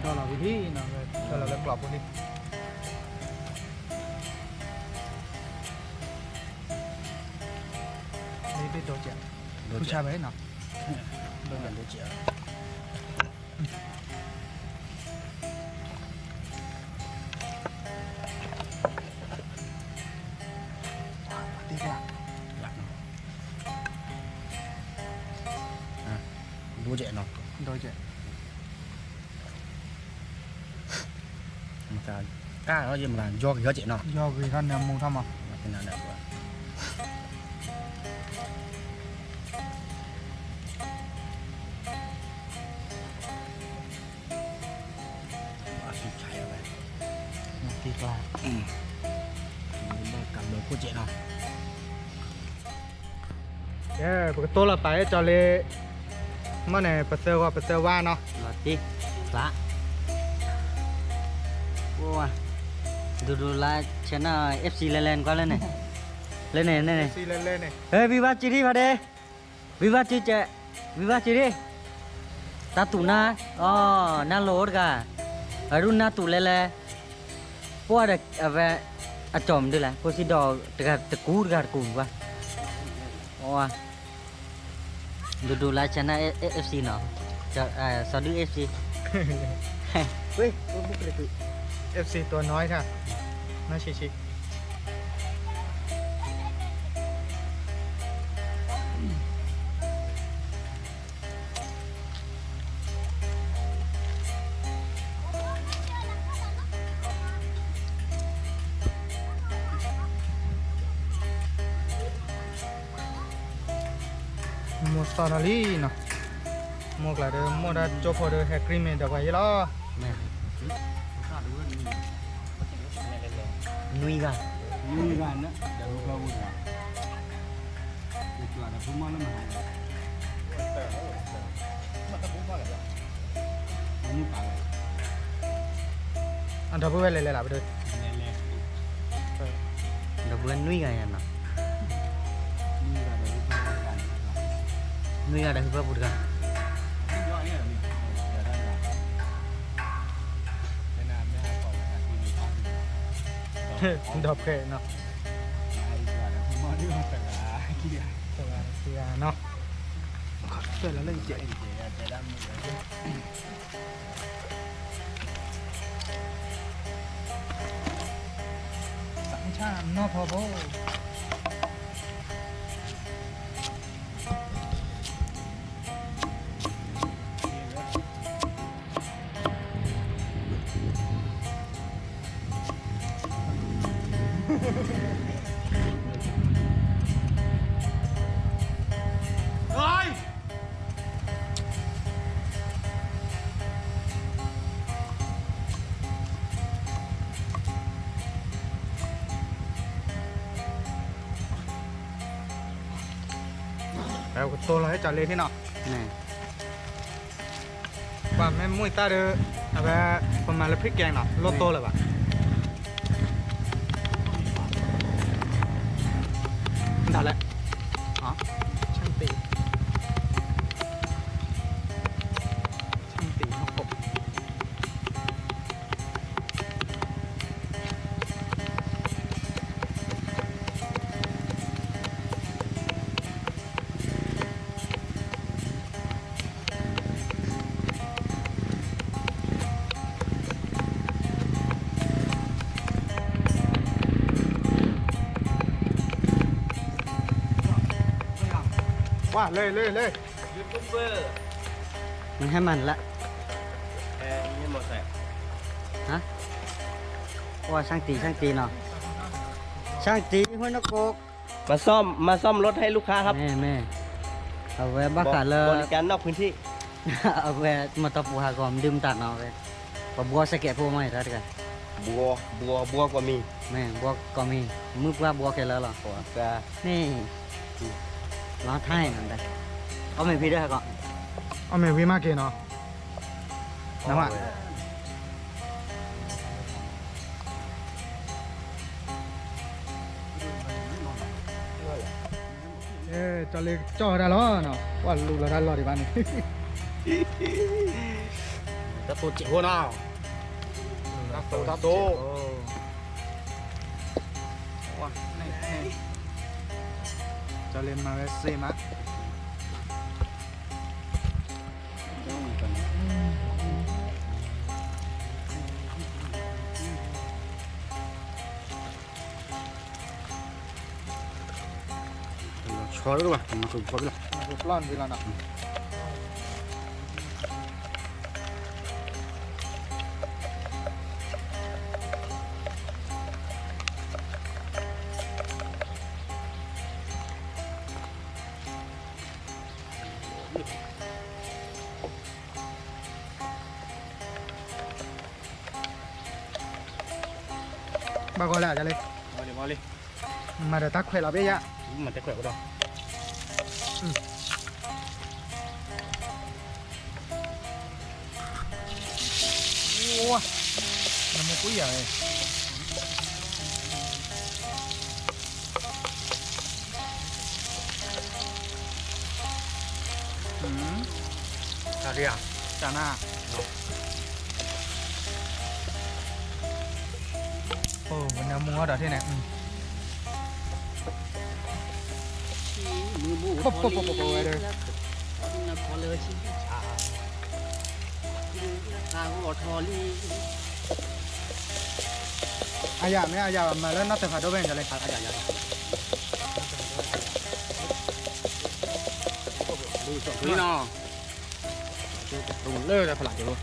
đó là cái gì nào đó là cái lọc đi đi biết đồ chuyệnผู้ชายไปไหนเนาะ โดนกันด้วยเจียว ดีกว่า หลักดูเจ๋เนาะ โดยเฉ มันจะกล้าแล้วยังมันย่อเยอะเจ๋เนาะ do vì con nằm mù thăm à เป็นอะไรวะ เ ตีกลางมากับโดยผู้เจเนาะ ปกติเราไปจอเลยมันเนี่ยเปเซอร์ว่าเนาะ รอตีกลางว้าดูๆละชนะ FC เล่นๆก็เล่นเนี่ยเล่นเนี่ย ซีเล่นๆเนี่ย เฮ้ยวิวัฒน์จีดีพอดีวิวัฒน์จีเจวิวัฒน์จีดีตาตุนาอ๋อน่าโหลดกันรุ่นน่าตุเล่พวกเด็กอาจอมด้วยแหละพวกสิดอกตะกูดกันกูวะว้าดูๆละชนะ FC เนาะจะสอดู FC เฮ้ยบุกเลยคือ FC ตัวน้อยค่ะน่าชิๆมูสตอนาลีเนาะมูกละเด้อมูดาโจพอเด้อแฮกรีเมนต์เดี๋ยวไปแล้ว แม่นุยกัน นี่กันนะเดี๋ยวเราพูดกันเดี๋ยวเราพูดมาแล้วมาอันนี้ปาก อันดับเบิลเลยล่ะไปเด้อ เดี๋ยวเพื่อนนุยกันยันเนาะนุยกันเดี๋ยวเพื่อนพูดกัน ดอกแค่เนาะเสียเนาะเสร็จแล้วเล่นเจ๋งสังชาตินอพอโบแล้วก็ตัวเราให้จอดเลยที่เนาะ นี่ ว่าแม่มุ้ยตาเด้อเอาไปประมาณละพริกแกงเนาะโลโตเลยป่ะได้แล้วอ๋อช่างตีหัวกบว่าเลย ยูทูบเบอร์ มันให้มันละ นี่หมดแล้ว ฮะว่าช่างตีเนาะช่างตีหัวนักโกก มาซ่อมรถให้ลูกค้าครับ แม่เอาไว้บ้ากันเลย บริการนอกพื้นที่ เอาไว้มาตบปูหากอมดื่มตัดเนาะไว้ปะบัวสะแกะพวกไม่ได้กัน บัวกว่ามี แม่บัวก็มีมือว่าบัวแค่แล้วหรอ ก็ นี่ล้อท้ายนั่นได้เอาไม่พี่ด้วยก่อน เอาแม่วิมาเกเนาะน้ำอ่ะจอเลยจ่อได้แล้วเนาะว่าลูกเราได้รอดีบ้านนี่ ตะโตจิหัวหน้าตะโต ว้านี่จอเล่นมาเวสเซมาชอแล้วป่ะมาถึงพอแล้ว ดูปล้อนไปแล้วนะ bao gọi là cho lên Mau đi. mà để tắc khỏe là bây giờ Mà tay khỏe quá đâu. wow là một quý rồi Cà ria. chả na ồ mình đang mua đó thế này bốc đây đây ai dạ mấy ai dạ mà lên nó phải phải đâu bên cho lên Đi nó. Đúng lơ là phải làm luôn.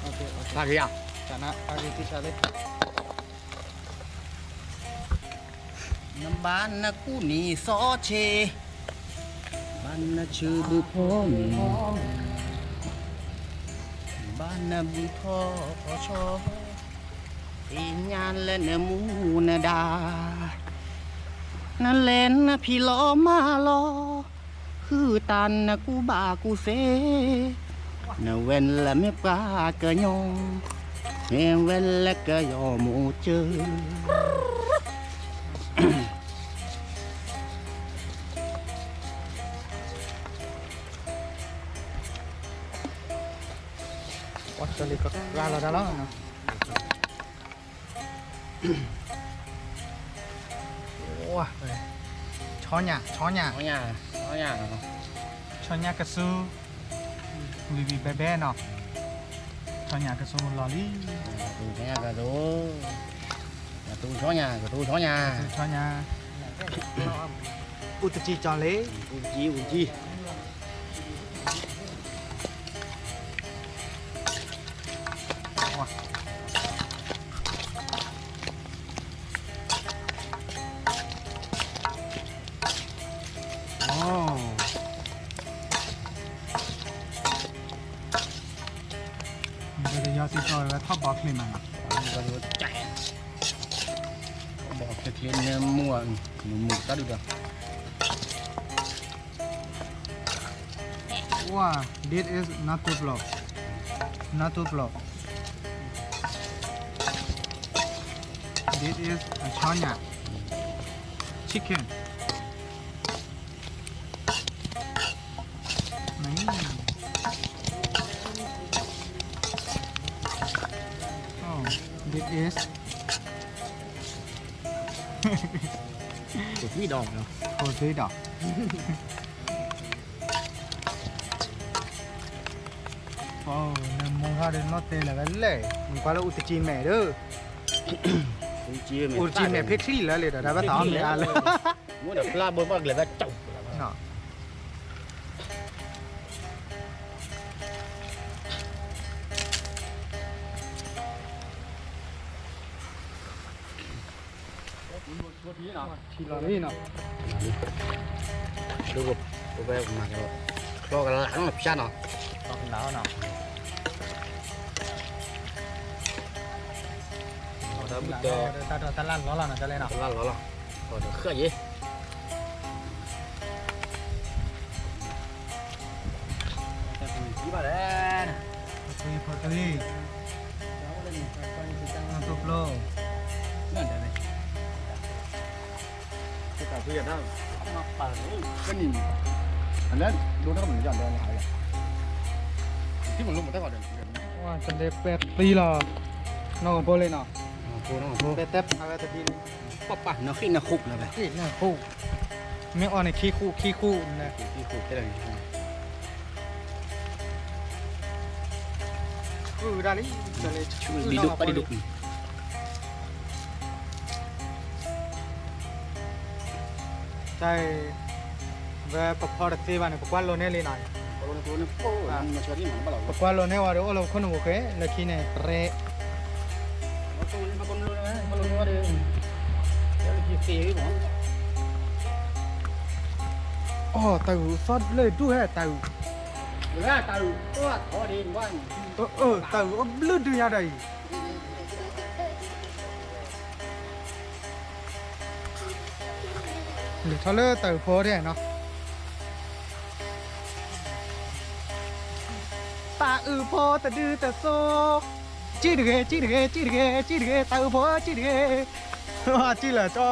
Cà ria. chả na ai đi chả lên Năm ban na cú nì xó chê ban na chư bù phô mì ban na bù thọ cho tin nhan lên na mu na đà na lên na phi lo ma lo hư tàn na cú bà cú xế na wen là mép ca cờ nhong em wen là cờ giò mù chơi cho lên ra là đó nè wow chó nhà Có nhà. chó nhà cà su vì bé bé nó chó nhà cà su lò lý Tù cái nhà cả tù. Tù chó nhà, chó nhà út chi cho lấy Ủ chi. bây giờ thì cho là thắp bọc lên mà Và rồi chạy. Bỏ cái thiên mua một ta được. wow this is natu block this is a chó nhà chicken này oh this is Của phi đỏ nữa. hồ thủy đỏ oh nên mua ra đến nó tên là cái lệ mình qua là út chi mẹ đó út chi mẹ phết xí là lệ đó đã bắt tao mẹ ăn rồi Muốn được la bơ bơ là ra chậu. nó thì là đi nào Đúng rồi. Cô về mà cái lo cái láng là xa nào. con đó nào Đó bứt ta lăn nó là nó cho lên nào la lo. Còn được khơi gì? Chỉ bà đấy. đi nó tụt lô Cái cà phê đó. Nó bà cái nhìn. Anh lên, luôn nó mình dọn đèn lại rồi. Tí một lúc một tép vào đèn. wow chân đẹp bẹp tí là nó còn bôi lên nào Cô nó cô. bẹp tép à bẹp tí Bắp bắp nó khi nó khục là vậy. cái này khu mấy con này khi khu này Khi khục cái này. ra đi Đi đục đi đục. chạy về bọc phở thì bạn có quan luôn này lên này Cô nó chơi đi mà bắt đầu. bọc quan luôn này vào đó là không được cái là khi này re Con luôn đi. Cái gì phê vậy? tàu sót lên tu hết tàu Ra tàu có thỏ đi quá. tàu lướt từ nhà đây หรือทอเลอร์เติร์โพเนี่ยเนาะตาโพตะดือตะโซจี้เดจี้เดจี้เดจี้เดตาโพจี้เดจี้เหรอจ้อ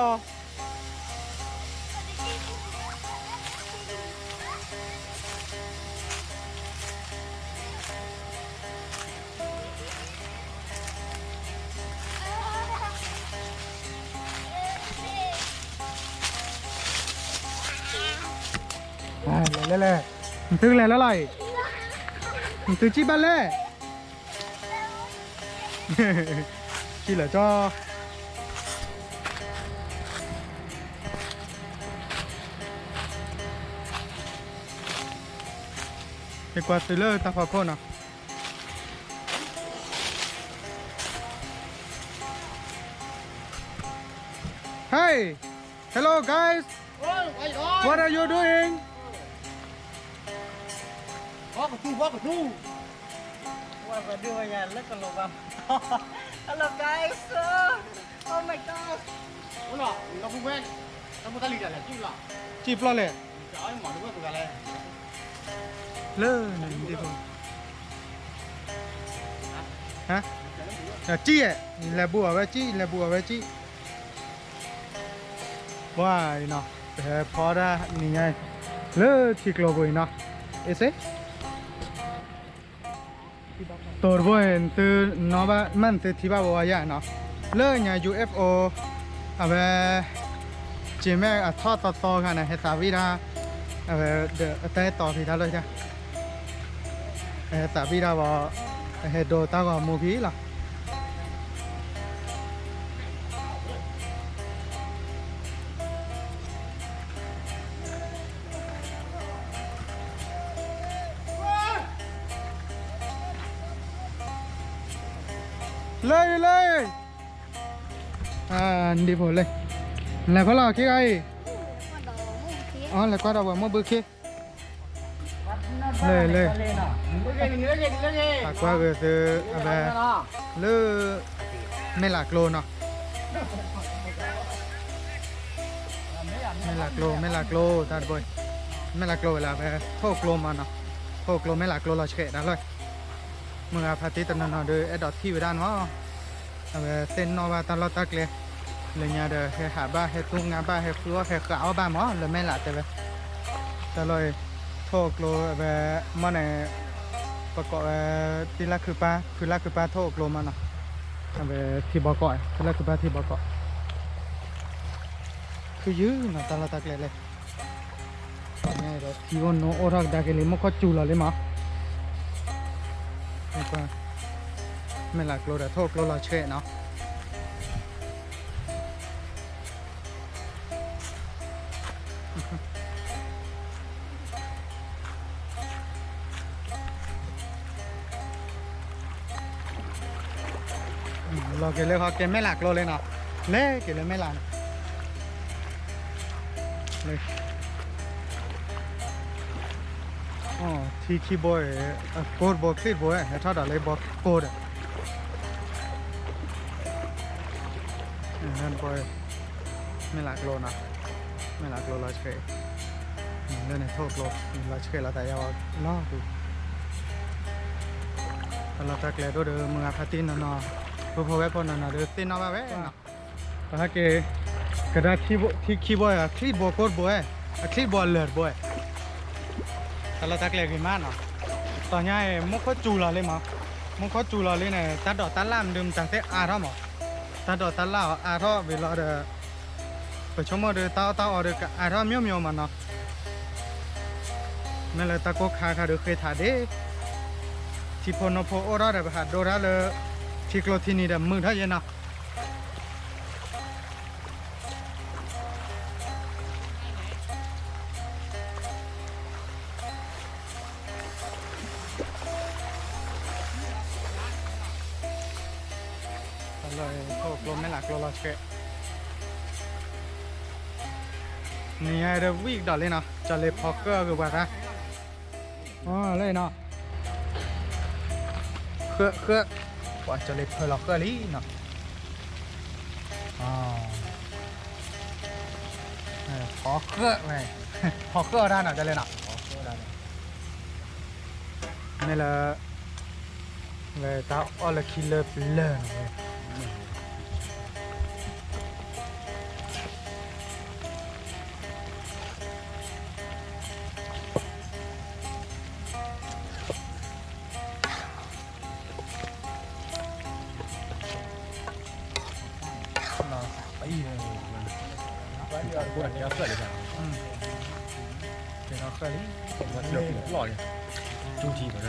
เลยมันตึงเลยแล้วไรมันตึงจี้บ้านเลยจี้เหรอจ้อเฮ้ยกว่าตึงเลยตาฟ้าพ่นอ่ะHey hello guys what are you doing Có cả thu. What we do ya? Look at Lobam. Hello guys. Oh my god. Ủa nó không quen. Nó muốn ta lì là chim là. จีบเราเลย Trời mỏ đúng không này. เลิกหนึ่งดีผมฮะจี้อ่ะนี่แหละบัวไว้จี้แหละบัวไว้จี้ว้ายเนาะแต่พอได้นี่ไงเลิกที่กลัวบุยเนาะเอเซ่ตัวบุยตัวน้องบ้านมันตัวที่บ้านบัวใหญ่เนาะเลิกเนี่ย UFO เอาไปจีแม่ทอดต่อกันนะเฮตาวิดาเอาไปเดี๋ยวแต่ต่อพี่ท่านเลยจ้ะตาพี่ดาวเฮโดตาก็มูพีล่ะเลยดีผลเลยแล้วก็รอคิดไงอ๋อแล้วก็เราบอกมั่วบึกคิดเลย Thật quá rồi từ về lư mấy lạc lô nó mấy lạc lô ta bơi mấy lạc lô là về thô lô mà nó thô lô mấy lạc lô là chạy đó rồi mừng à phát tí tận nó đưa đọt thi về đan nó về tên nó và ta lo tắc liềnเลยnhà đời hệ hạ ba hệ tung ngã ba hệ phứa hệ khảo ba mó là mấy lạc về ta rồi thô lô về món nàyประกอบที่ละคือปลาโทกลมมันเนาะทำไปที่บ่อก่อยที่ละคือปลาที่บ่อก่อยคือยื้อเนาะตาละตาเกลเลยตอนนี้เราที่วันโนโอรักดาเกลิมันก็จูละเลยมั้งนี่ก็ไม่หลักโลแต่โทกโลเราเชื่อเนาะเราเกลือเขาเกลือไม่หลักโลเลยเนาะเล่เกลือไม่หลักเลยอ๋อที่คีย์บอร์ดโกดบอร์ดคลิปบอร์ดเท่าเดิมเลยบอร์ดโกดนั่นบอร์ดไม่หลักโลนะไม่หลักโลเราเชื่อเล่นในโทษโลเราเชื่อเราแต่ยาวล้อดูเราตะเกียบดูเดิมมือพัดตีนเนาะพอเว็บพอนั่นนะเดี๋ยวตีนเอาไปเว้ยเนาะแต่ถ้าเกิดกระดาษคีย์บอร์ดคลิปบอร์ดโกดบอร์ดคลิปบอร์ดเลือดบอร์ดแต่เราตะเกียบกี่มันเนาะตอนนี้มุขจูเราเลยมั้งมุขจูเราเลยเนี่ยตัดดอกตัดล่ามดื่มจากเส้นอาร์ท่อมั้งตัดดอกตัดล่าอาร์ท่อเวลาเดี๋ยวไปชมว่าเดี๋ยวเต้าเอาเดี๋ยวอาร์ท่อเมียวมันเนาะนั่นแหละตะโกคาเดี๋ยวเคยถ่ายดิที่พอนพโอราเดี๋ยวไปหาโดราเลยที่กลที่นี่เดี๋ยวมือท่าเย็นนะเลยโทษลมไม่หลักโลเราเชื่อนี่ไงเดี๋ยววิ่งดอดเลยเนาะจะเลยพอกเกอร์กูบอกนะอ๋อเลยเนาะเครื่องว่าจะเลยเพลอกเกอร์ลี่เนาะอ๋อพอ อเครือไงพอเครือได้หน่อยจะเลยหน่อยนี่แหละเลยตาอ้อละคิเลเปลน不然你要喝一下， เดี๋ยวเราเคย 老的，猪蹄不是？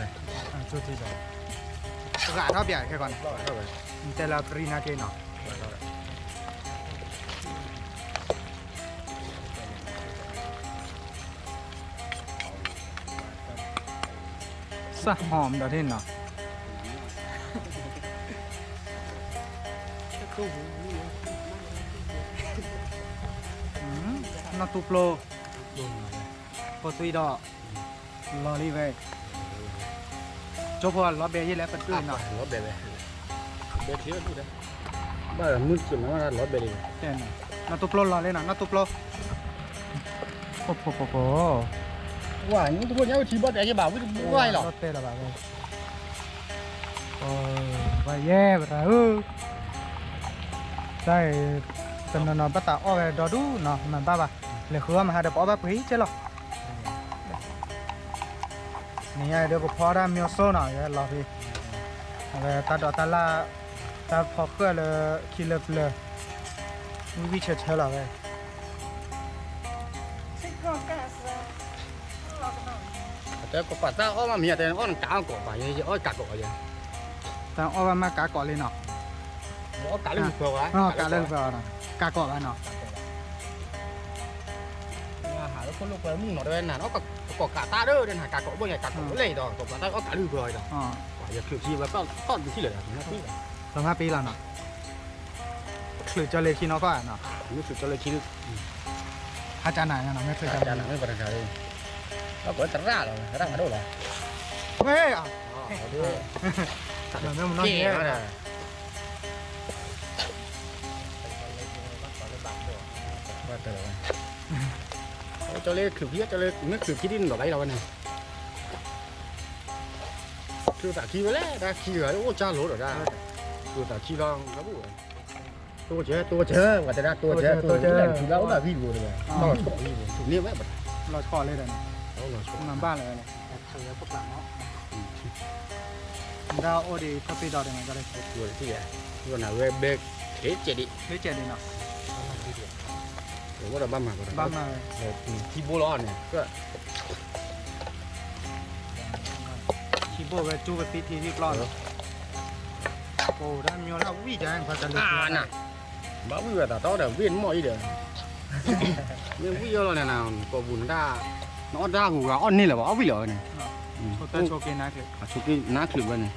จุดที่จะกระท่อเปียกแค่ก่อนแต่ละปรินาเกนเนาะสะหอมเดี๋ยวที่เนาะนอตุโปรโปตุยดอลอรีเวจบพอล้อเบยี่แล้วเป็นตื้นเนาะ 老白呗，白皮了不的，那没怎么那老白的， เด่นนอตุโปรลอเลยนะนอตุโปรโอ้โห 哇，你这不你要提包带去吧，我就不爱 ร 了。 ถเตะละบ้าเลยโอ้ว่าแย่ไปแล้วใช่จำนวนนอนป้าตาอ้อไปดอดูเนาะมันป้าป่ะเลยคือว่ามาหาเดี๋ยวป้าไปผีเจ้าหรอนี่ไงเดี๋ยวพอได้มีโซ่หน่อยรอพี่ตาดอตาลาตาพอเคลื่อนเลยคิดเลยวิเชอร์หรอเว้ย 这个把咱澳嘛面的，澳能干搞吧，也澳干搞的， แต่อ้อมากาเกาะเลยเนาะ 澳干了不啊？ อ๋อกาเลยเปล่าเนาะกาเกาะบ้านเนาะ 啊，还是คนลูกไปมึงหน่อยด้วยนะเอาก็กะตาเด้อเดินหากะก็บ่ใหญ่กะก็เลยดอกก็ตาเอากะลือบ่อยดอก อ๋อ ว่าอย่าคือที่ว่าต้นที่เลยนะนี่ ประมาณปีแล้วเนาะคือจะเลยคิดเนาะก็เนาะ นี่สุดจะเลยคิด อาจารย์ไหนเนาะไม่เคย อา จำ จารย์ไม่ประทับใจเราก็จะร่าเราร่ามาดูเหรอ เฮ้ยอ่ะ อ๋อเด้อ เดี๋ยวมันน้อยแย่ ว่าแต่ละจะเลยคือพี่จะเลยนึกคือคิดดินหรอไรเราเนี่ยคือแต่คิดไว้แล้วแต่คิดไว้โอ้จ้าหลุดหรอจ้าคือแต่คิดลองแล้วบุ๋ตัวเจอว่าแต่ละตัวเจอคือแล้วแบบวิ่งบุ๋เลยต้องฉกวิ่งบุ๋ถูกเรียกไหมบัด เราชอเลยเดี๋ยว ต้องฉก มันบ้านเลยเนี่ยเสือพวกหลังเนาะดาวโอดีทัพพีดาวเดี๋ยวมันก็ได้ ตัวที่ไหนตัวไหนเว้ยเบรกเฮ้ยเจ็ดดิ ได้เจ็ดดีเนาะ หรือว่าเราบ้ามาก็ได้ บ้านมา ที่โบราณเนี่ยก็ คีโบไปจูไปปีทีที่กล้อนโอ้ด้านมีแล้ววิ่งจังพอจะเลือก น่ะบ้าวิ่งแต่ต่อเดี๋ยววิ่งมั่วอีเดียวยังวิ่งเยอะเลยนะก็บุญได้น้องได้กูก็อ้อนนี่แหละว่าเอาวิ่งเลยเนี่ย โชว์โชว์กินนะคือ ชุกี้น้าคลิปวันนี้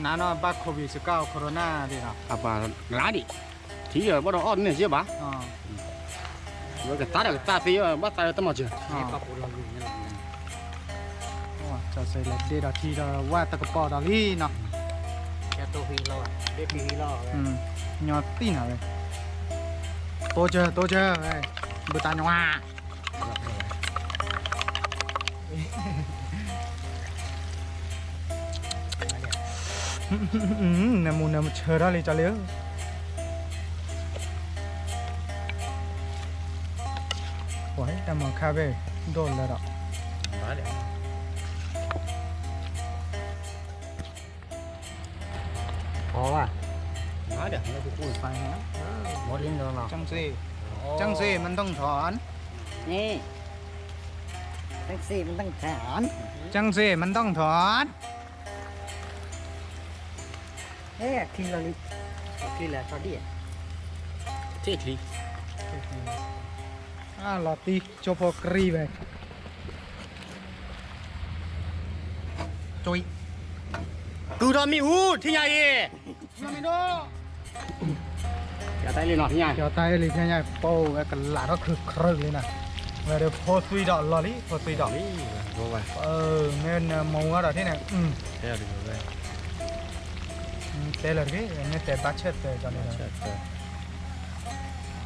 น้าเนาะบัคโควิด19โคโรนาดีเนาะ อาปาร้านดิที่เดี๋ยวบ่ต้องอ้อนเนี่ยใช่ปะ อ๋อ ว่าก็ตาเดี๋ยวตาตีว่าบ้าตาตั้งมาเจอ อ๋อจะใส่เล็ดเดดทีเราว่าตะกปอดอลี่เนาะ แกตัวพีโลเบบีโล ยอดตีน่ะเลยโตเจอเว้ยบุตรว่าน้ำมูน้ำเชื่อได้เลยจ้าเลี้ยวโอ้ยแต่มันคาเฟ่โดนแล้วดอก มาเดี๋ยว พอว่ะ มาเดี๋ยวเราพูด ไปนะ หมดลิ้นแล้วเนาะ จังซีมันต้องถอน นี่แท็กซี่มันต้องถอน จังซีมันต้องถอน เฮ้ยทีละลิทีละตอนนี้ เท่ที ลอตีโจโปกรีไปจุย กูทำมีหูที่ใหญ่ยังไม่ดูอย่าได้เลยเนาะที่ใหญ่ เดี๋ยวตายเลยที่นี่โป้กันหลาก็คือครึ่งเลยนะเดี๋ยวพอซุยดอกลอลี่พอซุยดอก นี่ดูไป เงี้ยมองว่าดอกที่ไหนเท่ดีเลย เตลเลยเนี่ยแต่บัชเชตเลยจอนนี่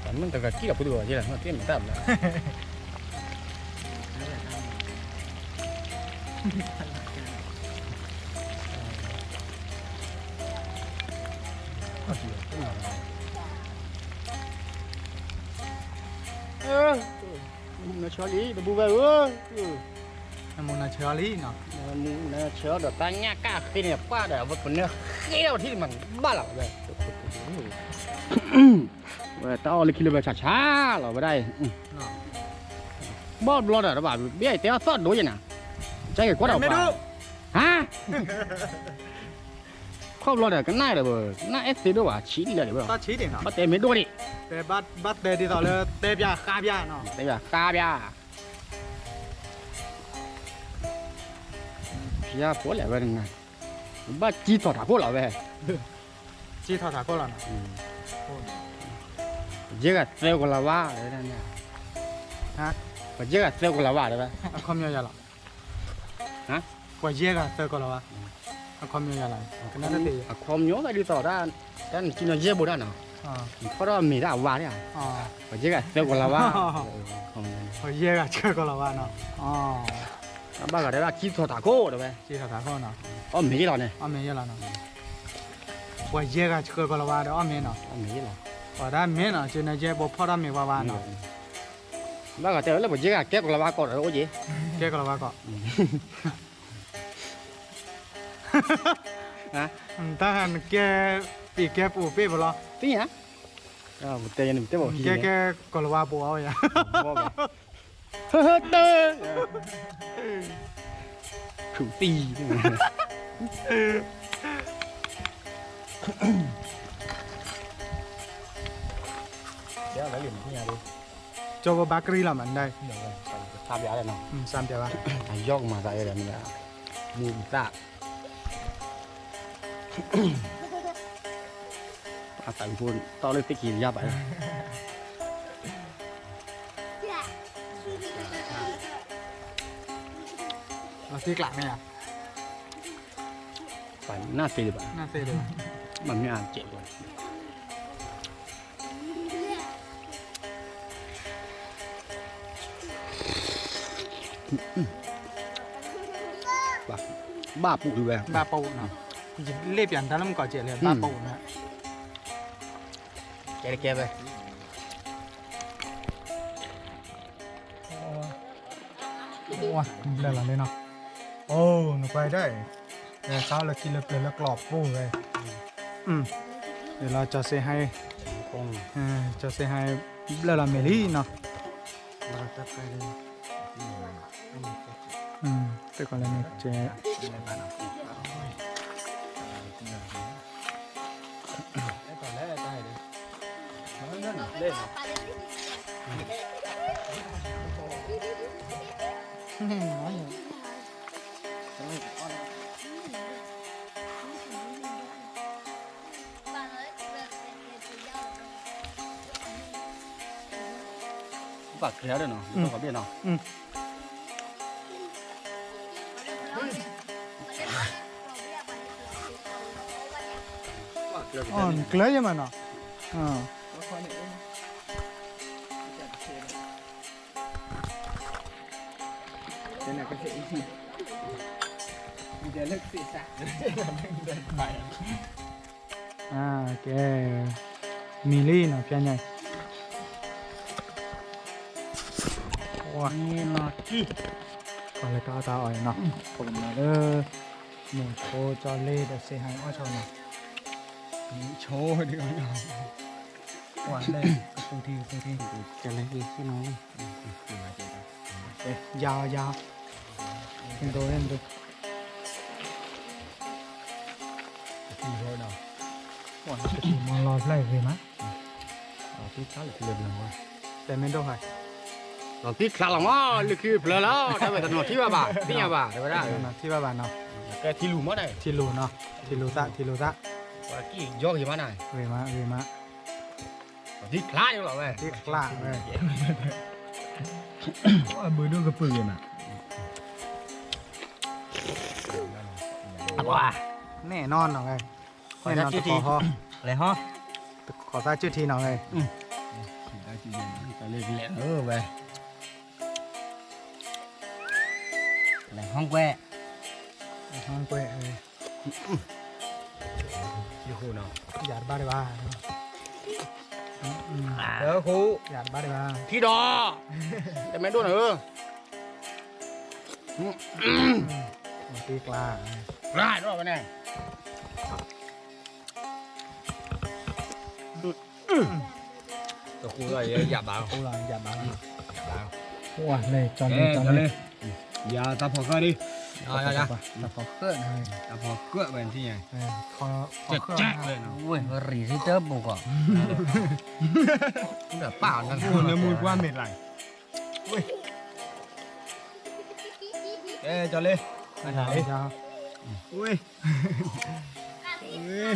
แต่มันแต่ก็ขี้กับผู้ดูอะไรมันเตี้ยไม่ได้เลย nó cho lý nó bu về ơi một là chờ lý nó nó cho được ta nhá cả khi này qua để vật phần nữa khéo thì mình ba lẩu về về tao lấy kilo về chả chả lẩu vào đây bóp lo rồi nó bảo biết téo sót đối vậy nè trái cái quá đầu vào hả không lo được cái này rồi bờ nãy SC đâu à chín đi rồi bờ ta chỉ để nó bắt tên mấy đôi đi để bắt để đi rồi là để bia khá bia nó đây là ca bia bia phố lại bên này bắt chi thọ thả phố lại về chỉ thao thả cô là dễ cả sale của lava đấy nè hả và dễ cả sale của lava đấy không nhiều giờ lắm hả quay dễ cả sơ cô là không nhiều giờ lắm cái này là gì không nhớ lại đi tỏ ra cái chỉ nó dễ bù ra nào có đó mì đã vào đấy à và dễ cả sale của lava không quay dễ cả chơi cô là nó ba cái đấy là chi thọ thả cô đấy về chỉ thao thả cô nó mì rồi này mấy giờ là nó quay dễ cả chơi cô là đó mấy nó mì rồi ở đó mấy nó chỉ là dễ bộ phao đó mấy vào nó ba cái đấy là một dễ cả kép của lava còn ở đâu gì chơi cô là có hả ta hẳn cái bị cái phụ phê vào lo tí nhá một tay này một tay bỏ cái còn là bộ áo vậy hơ tơ khử tì đéo lấy liền cái nhà đi cho vào bakery làm ăn đây tham gia đây nào sam chả ba dog mà tại đây mình là mua tạ tại phun to lên tích gì ra vậy tiếc lại này à phải nát tê được nát tê được mà mình ăn chạy rồi ba phụ về ba phụ nào lép biển ta làm cỏ chuyện liền ba phụ nữa chạy kia về wow đây là đây nào ô nó quay đây sao là kia là cọp vô rồi để là cho xe hay cho xe hay là mê lý nào tôi còn là một trẻ bạc kéo được nó không có biết nào lấy mà nó cái này có thể giờ lực xì xả ok mili nó phía này nghe nó chi còn lại tao ở nó còn là đơ một số cho lê để xe hàng ở cho nó chỗ đi con nhỏ quản đây tôi thi trả lời gì cái nó đây giàu em tôi rồi nào quản cái gì mà lo lại về má tí khá là lên rồi để mình đâu hả nó tí khá là ngon lực khi phở đó đây phải nó thi ba bà tí nhà bà đấy đó thi ba bà nào cái thi lù mất này thi lù nó thi lù tạ và cái do gì mà này về má tí khá như vậy tí lạ về bữa nữa gặp phơi mà wow แน่นอนหน่อยแน่นอนตะขอฮอ lại ho ขอซาชื่อทีหน่อย cái lên lẹ về lại hong que ห้องเปื่อย ยี่ห้อเนาะ หยาดบ้าได้บ้า เออครู หยาดบ้าได้บ้า พี่ดอแต่ไม่โดนตีกลา ได้ด้วยกันแน่ตัวครูเลยหยาบบ้า โอ้ยหยาดบ้า บ้า ว้าเลยจอนเลย อย่าตาพอก็ดิอย่า แต่พอเครื่องเลย ตาพอเกลือเป็นที่ไง คอ แจ๊กเลยเนาะ ui rỉ thì tớ bù cỏ เดี๋ยวป่านั่นพูดเนื้อมือกว้านเม็ดไหลเอ๊ะจอเลย ไม่ใช่จ้า อุ้ยอุ้ย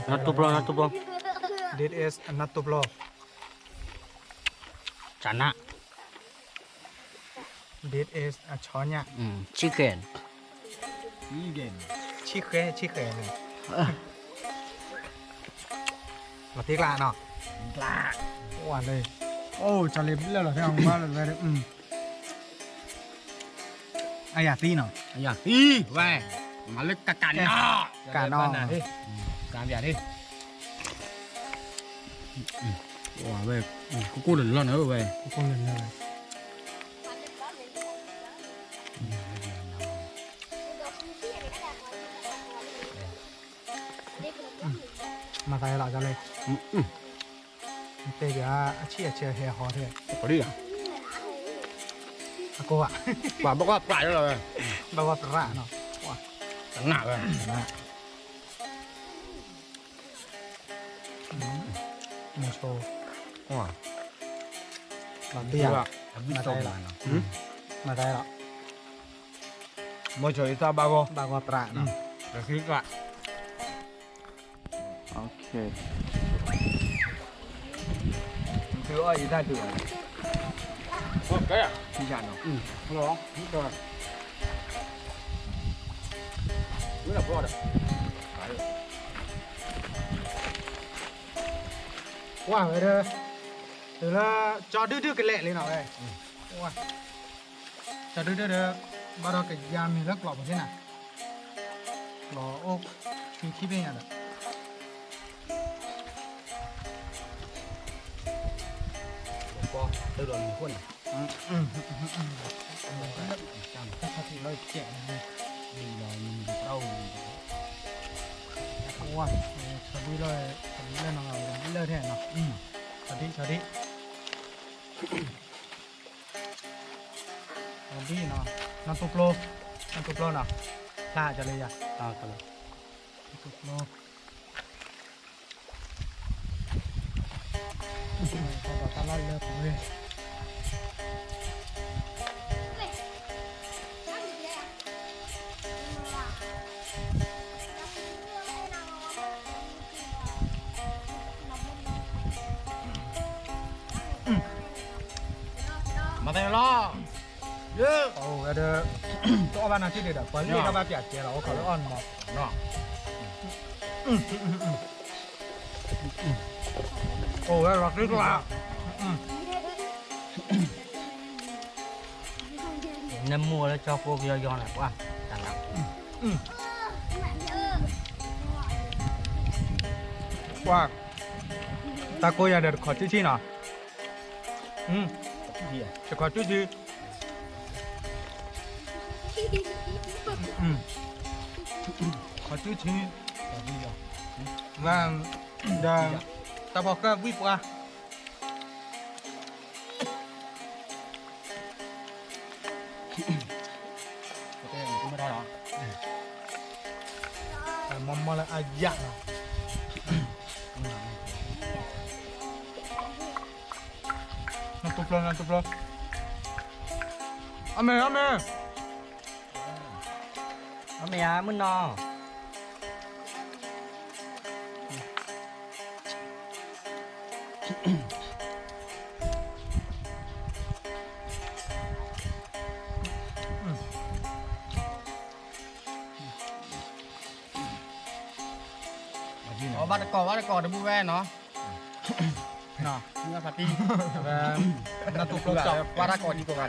nó tụp lo This is not to blow chán ạ This is a ช้อนเนี่ย chicken นี่เก่ง ชิเคเนี่ยมาตีกลาเนาะ กล้า หวานเลยโอ้จอลิบแล้วเหรอที่เอามาเลยอายาตีเนาะ อย่าตีแหวมาเล็กกะกันเนาะ กะนอก การอย่าดิว้าเว้ยกูเดือดร้อนเออเว้ย กูคงเงินเลยมาใส่หรอจอเลยเตะอ่ะเชี่ยเฮียฮอเถอะ พอดีอ่ะ กูอ่ะ ป่าบอกว่าปลายแล้วเลย แบบว่าประเนาะ ตั้งหน้าเลย มาโชว์ ว้า หลอนเตี้ย มาได้หรอ มาได้หรอ มาช่วยตาบ้าก็ แบบว่าประเนาะ แต่คือก็ ok คืออ้อยได้ตัวโอเคอ่ะที่จานเนาะหรอนี่ตัวนี่แหละพ่อเด้อ ว้าวเลยเดี๋ยวละจอดื้อๆกันแหละเลยเนาะเว้ยว้าจอดื้อๆเด้อบารอกยามีแล้วกรอบใช่ไหมหล่ออกมีขี้เป็นยังไง พ่อเดือดร้อนคน ถ้าเขาถือเราแจกนะ มีเรามีเต้า ว้าชอบดีเลยชอบดีเลยน้องเราเลิศแท้เนาะชอบดีชอบดีเนาะน้ำตุกโลเนาะน่าจะเลยอ่ะ tao tao ตุกโลพอต่อตลาดเลิศเลย มาได้ล้อเยอะ โอ้เดี๋ยวตัวบ้านนั่นที่เด็ดอ่ะพอเรียกว่าเปียกเจเราเขาเลยอ่อนมา เนาะ โอ้แล้วรักลึกละ nên mua nó cho cô do này quá chán lắm ว่าตาโกยาเดี๋ยวขอชี้หน่อยจะขอชี้ขอชี้ว่าเดี๋ยวตาบอกก็วิบว่ะไม่ได้หรอ มอมมาละอายะนะนั่นตุบล้ออเม nó mày á muốn no บ้านก่อเดบูแว่เนาะ เนาะ เนื้อปาร์ตี้ นาตุกโลจอก ว่าถ้าก่อนดีกว่ากัน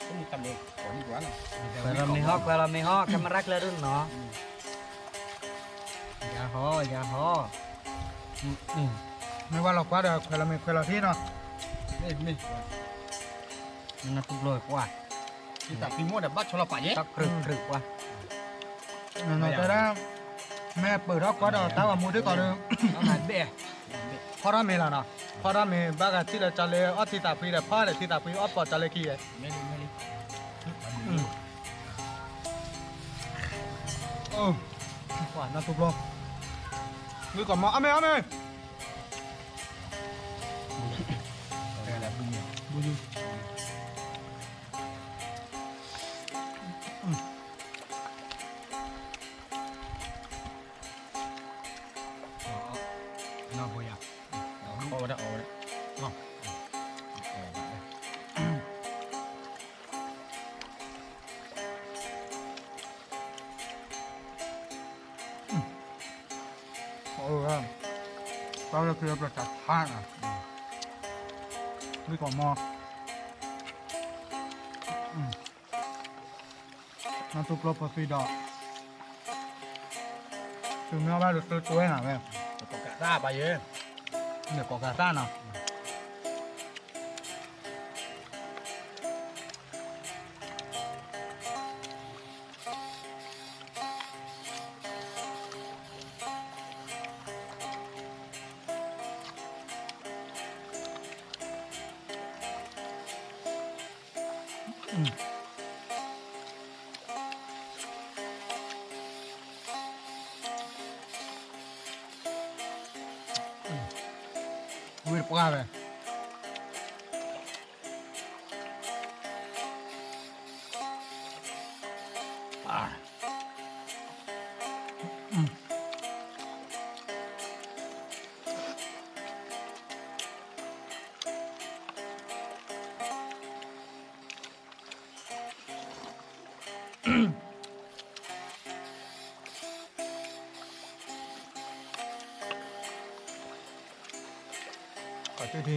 ต้องมีตำเลยก่อนดีกว่าเนาะ Kalau mihok kamera kelarun no. Ya ho. ไม่ว่าเรากว่าเดี๋ยวเคยเราที่เนาะ นี่ Nó tụt lồi quá. ที่ตัดปีโม่เดี๋ยวบ้านชลปะเยอะ Tắc rực quá. เนาะแต่ถ้าแม่เปิดรอบกว่าเดี๋ยวตาว่ามูที่ก่อนเลย Nó hạt bẹ. พอเราเมล่ะเนาะพอเราเมบ้ากันที่เราจะเลยอ้อที่ตาปีเดี๋ยวพ่อเดี๋ยวที่ตาปีอ้อปอดจะเลยขี้ไง ไม่รู้ โอ้หวานนาตุกโลดูก่อนมาเอาไหมบูยู น่าโหยเอาได้โอ้ครับเราจะคือประจักษ์ข้างอ่ะดูก่อนมานาตุกโลพอฟีดอกถึงแม้ว่าจะตัวหนาแม่ ตกกะซ่าไปเยอะ เนี่ยกอกาซ่าเนาะวิ่งปลาไปขอช่วยที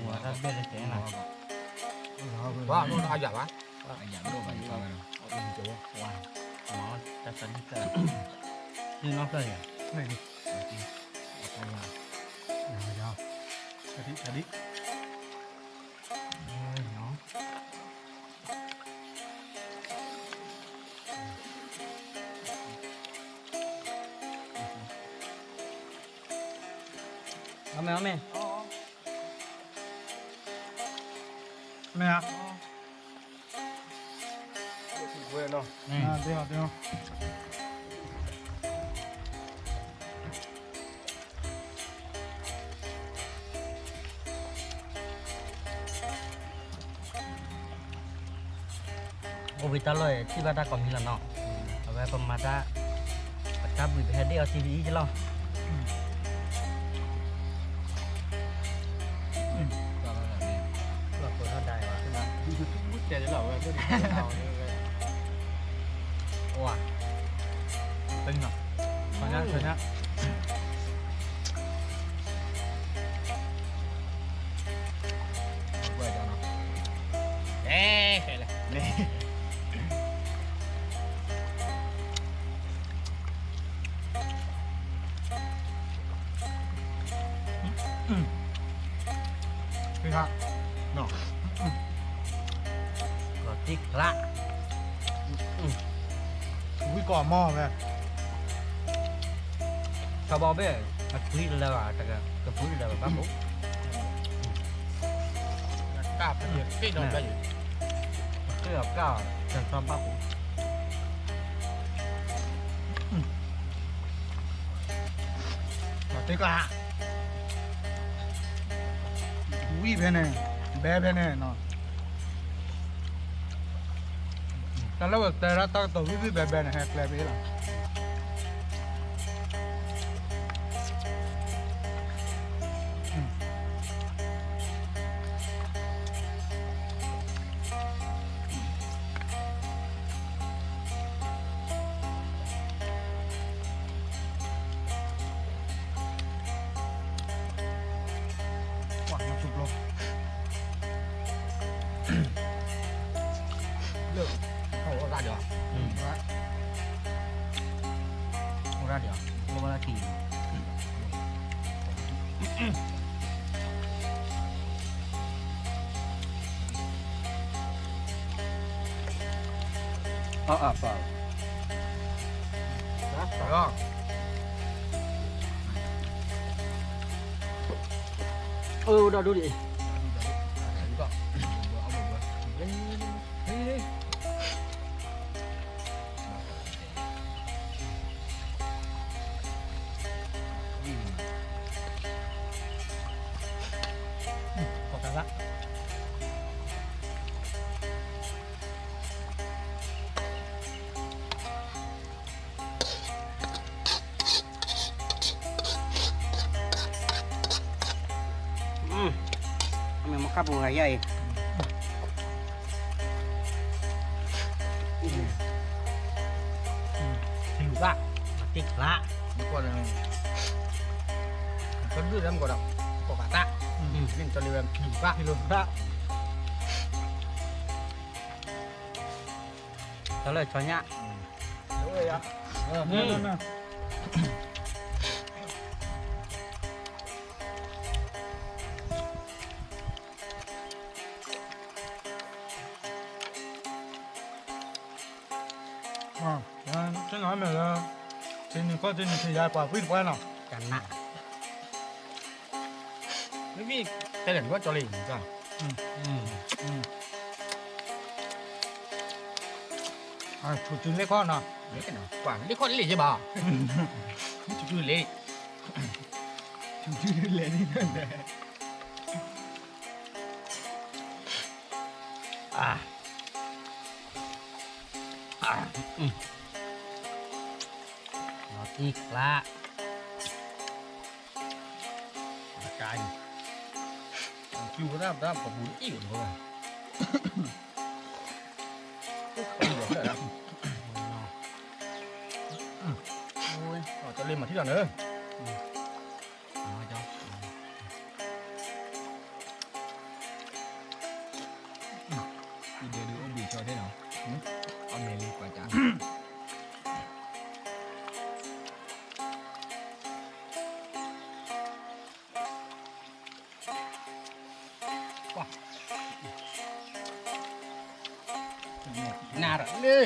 Mua ra bê lên thế này. ว่าโน่นอาหยาบวะ Nó ta sẵn cả. Nhưng nó cây à? ไหนดิยาวกะทิ Nó. Ôm mẹ. แม่ครับ เว้ยเนาะ เดี๋ยว Ô vì ta lời thì bà ta còn như là nó. Ở đây còn mà ta bị hết đi ở TV chứ lo. Là của nó đài quá. มุดเจ๋อเหล่าเว้ยเพื่อนเราเนี่ย Wow. ตึงเนาะขออนุญาตเว้ยเจ้าเนาะเอ๊ะใครล่ะนี่ พี่ครับ เนาะ Rồi tích lạ. อุ้ยก่อหม้อแม่ Sao bao bé? Cái phí là bà, cái phí là bà bố. กล้าเพียพี่นอนได้อยู่ Cái là cao, chẳng sao bác bố. ติ๊กละอุ้ยแน่แบแน่เนาะแต่แล้วแต่ละตัววิแบนะฮะแกลไปละ โอ้ราดเดียวโอ้ราดเดียว โลละที เปล่าเปล่า นะต่อรอง เราดูดิ ก็เอาหมดเลยเฮ้ย ขอบคุณละ ทำไมมาขับหัวใหญ่ หิวละ ติดละ นี่ก็เลยคนดื้อแล้วมันก็ดับปกตินี่จะเรียกหิวละ พี่ลุงละ แล้วเลยช้อนเนี้ย เลยอ่ะ นั่น这哪没了？这你快这你去家把会关了。 จันนะ นี่พี่แต่เห็นว่าจะเล่นจ้ะ 啊，出去那块呢？ เล่นกันเนาะกว่าเล่นคนเล่นใช่ป่ะจู่ๆเล่น 出去来那个。เราติดละ กายคิวรับกับบุญอิ่มเขาเลย โอ้ย จะเล่นมาที่หลังเนอะ น้อยจัง อีเดียดูบีชอยได้เนาะเอาเมลีกว่าจ้ะน่ารักเลย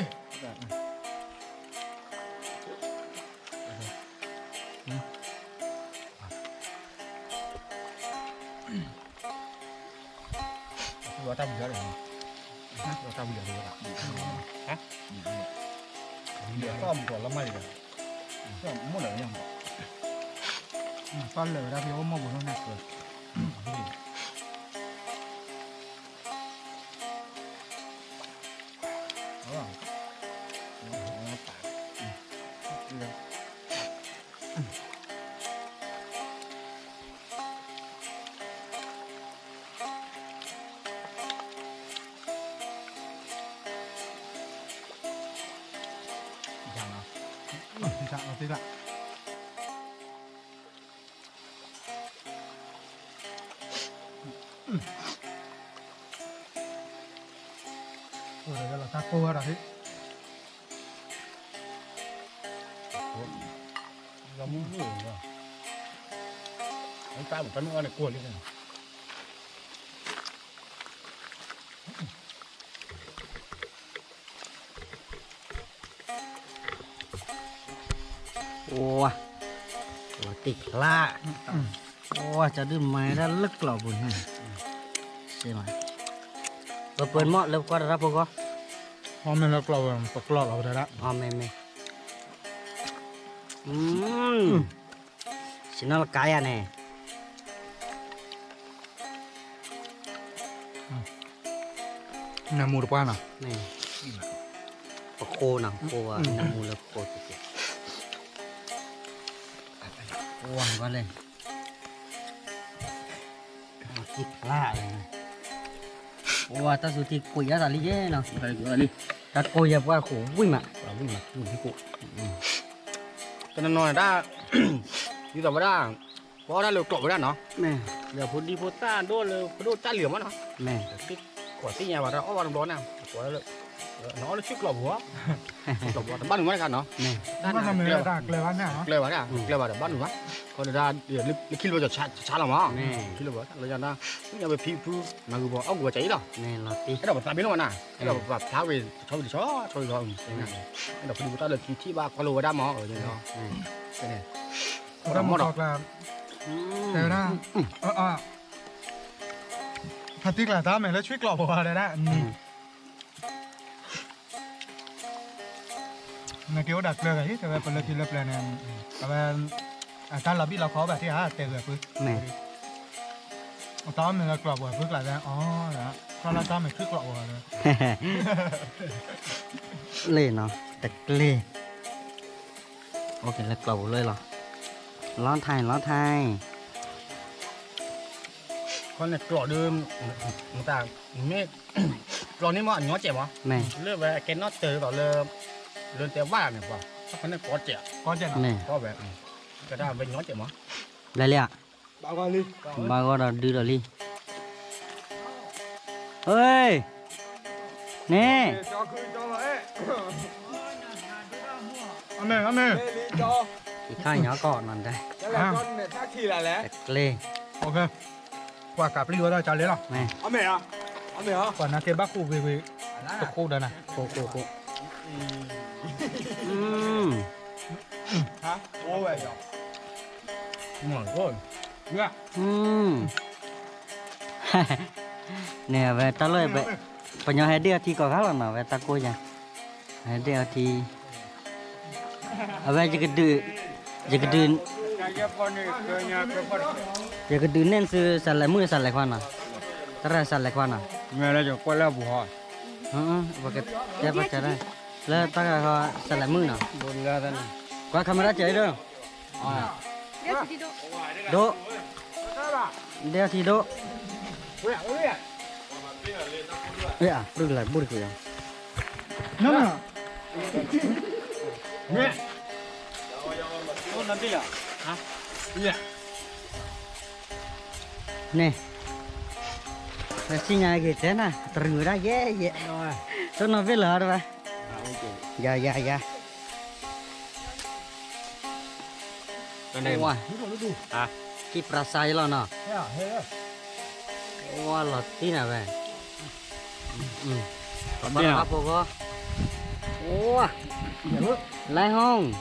เราทำเยอะเลยเราทำเยอะเลยฮะเดี๋ยวซ่อมก่อนแล้วไม่เลยซ่อมหมดเลยยัง 算了，那比我们不能那个。 对的。我这个老大锅了，嘿。 เรามุ่งมุ่งก็ไอ้ตาบุกกันว่าเนี่ยกลัวเลยนะ โอ้ยเราติดละโอ้ยจะดื่มไม่ได้ลึกหรอบุญใช่ไหมเราเปิดหม้อแล้วก็รับพวกก็ 我们那个不老老的了。 อ๋อไม่สินอลกายอ่ะเนี่ย 那木的关了。 นี่ปะโคนะโคอ่ะน้ำมูลโคสุดโอ้ยว่าเลยติดละเลยโอ้ยตาสุดที่คุยอะไรเยอะเนาะ ใครกูอะไร ตาคุยแบบว่าโหวิ่งอ่ะ เราวิ่งมาวิ่งที่กูตอนนั้นนอนได้อยู่แต่ว่าได้เพราะได้เร็วกรอบได้เนาะ แม่ เดี๋ยวพูดดีพูดต้าโดนเลยโดนต้าเหลือมั้งเนาะ แม่ ติ๊ก quả tí nhà vào đó vào đó nào quả nó là chiếc lọ búa lọ búa bắt được mấy cái nó ว่าทำไมตากเลยวันเนี่ย kêu vào đó kêu vào để bắt được mắt còn ra để khi bao giờ chả làm á khi bao giờ là ra nhà về phi phu mà người bỏ ông vừa cháy rồi นี่รอตี cái đầu ta biết luôn à cái đầu vào tháo về thôi thì chó thôi rồi cái đầu đi ta được chi ba qua lô đá mỏ ở trên đó cái này เราหมดออกแล้วแต่นะถ้าติ๊กแหละตามแล้วช่วยกรอบบอกอะไรได้ในเกี่ยวดักเลยที่แต่ว่าเป็นเรื่องที่เลิกแล้วเนี่ยแต่ว่าการเราบิเราเขาแบบที่เตะเลยปึ๊ก แม่ ตามมันกรอบว่าปึ๊กหลายแล้วอ๋อแล้วก็เราตามมันคือกรอบว่าเลย เล่เนาะแต่เล่โอเคแล้วกลับเลยเหรอร้อนไทย con này cọ đưa người ta mẹ cọ này mà nhỏ trẻ mà แม่ lừa về cái nó từ vào lừa lừa té vả này quả con này có trẻ ก้อนเจ็ด แม่ có vẻ cái đó về nhỏ trẻ mà ได้เลยอ่ะ บางวันลิ บางก็เราดื้อเราลีเฮ้ยนี่ จอคือจอเอ๊ะอเมอเม อีกข้างnhỏก่อนมันได้แต่เล่ โอเคกว่ากลับรีว่าเราจะเลี้ยงหรอ แม่ ก่อนนะเก็บบ้าคู่วิตกคู่เดินนะ โคอืม ngon quá อืม nè về ta lời về phải nhớ hai đứa thì có khác là nào về ta cô nha hai đứa thì ở về chỉ cái đứa nên sư sạch lại mũi sạch lại khoan nào ta ra sạch lại khoan nào nghe là cho quay lại bù hỏi và cái đẹp quá trời đây là ta ra sạch lại mũi nào buồn ra đây qua camera chơi đâu đỗ đeo thì đỗ ê à đừng lại bút được นั่นน่ะ nghe nè là xin nhà cái thế nào từ ra dễ dễ cho nó biết lỡ rồi dạ cái này wow cái prasai lo nè wow là tí nào về có bao nhiêu có wow lại không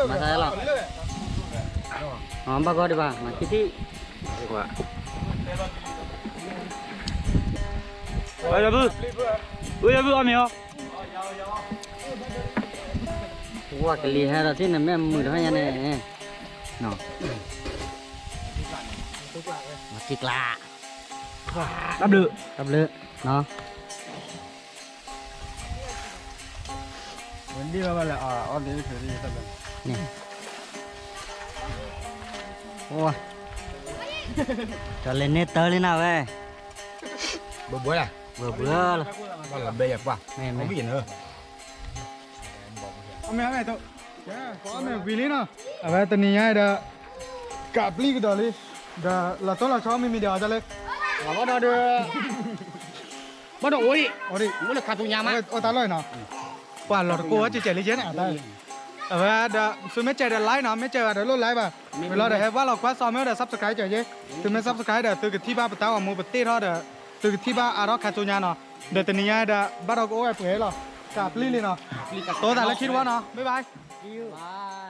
mà sai lo ba có đi ba mà cái tí ơi bự ăn miếng wow cái lì hay là thế này mấy mười đó nha này nó mà kịch lạ đắp được nó mình đi vào là on đến thử đi nè wow cho lên nét tơ lên nào về bữa à bữa là con là bê quá mẹ không biết gì nữa อเมอตัวก็อเมวิลินะเอาไว้ตัวนี้ให้เด้อกับลีกตัวนี้เด้อเราต้องเราชอบไม่มีเดียวจะเลย mà bắt đầu đưa bắt đầu ôi โอ้ดิ muốn được khát tu nhà mà โอ้ตาลอยเนาะกว่าเรากลัวจะเจริญเยอะเนี่ยได้เอาไว้เด้อซื้อไม่เจอเดี๋ยวไลค์เนาะไม่เจอเดี๋ยวลดไลค์ป่ะเวลาเดี๋ยวว่าเราคว้าซอมเดี๋ยวซับสไครต์เจอเยอะถึงไม่ซับสไครต์เดี๋ยวตื่นที่บ้านปะตาว่ามูปะตี้เขาเดี๋ยวตื่นที่บ้านอารอคาตูญาเนาะเดี๋ยวตัวนี้เดี๋ยวบ้านเราก็โอ้ยเปื่อยหรอกับลีเลยเนาะตัวแต่ละคิดว่าเนาะบ๊ายบาย bye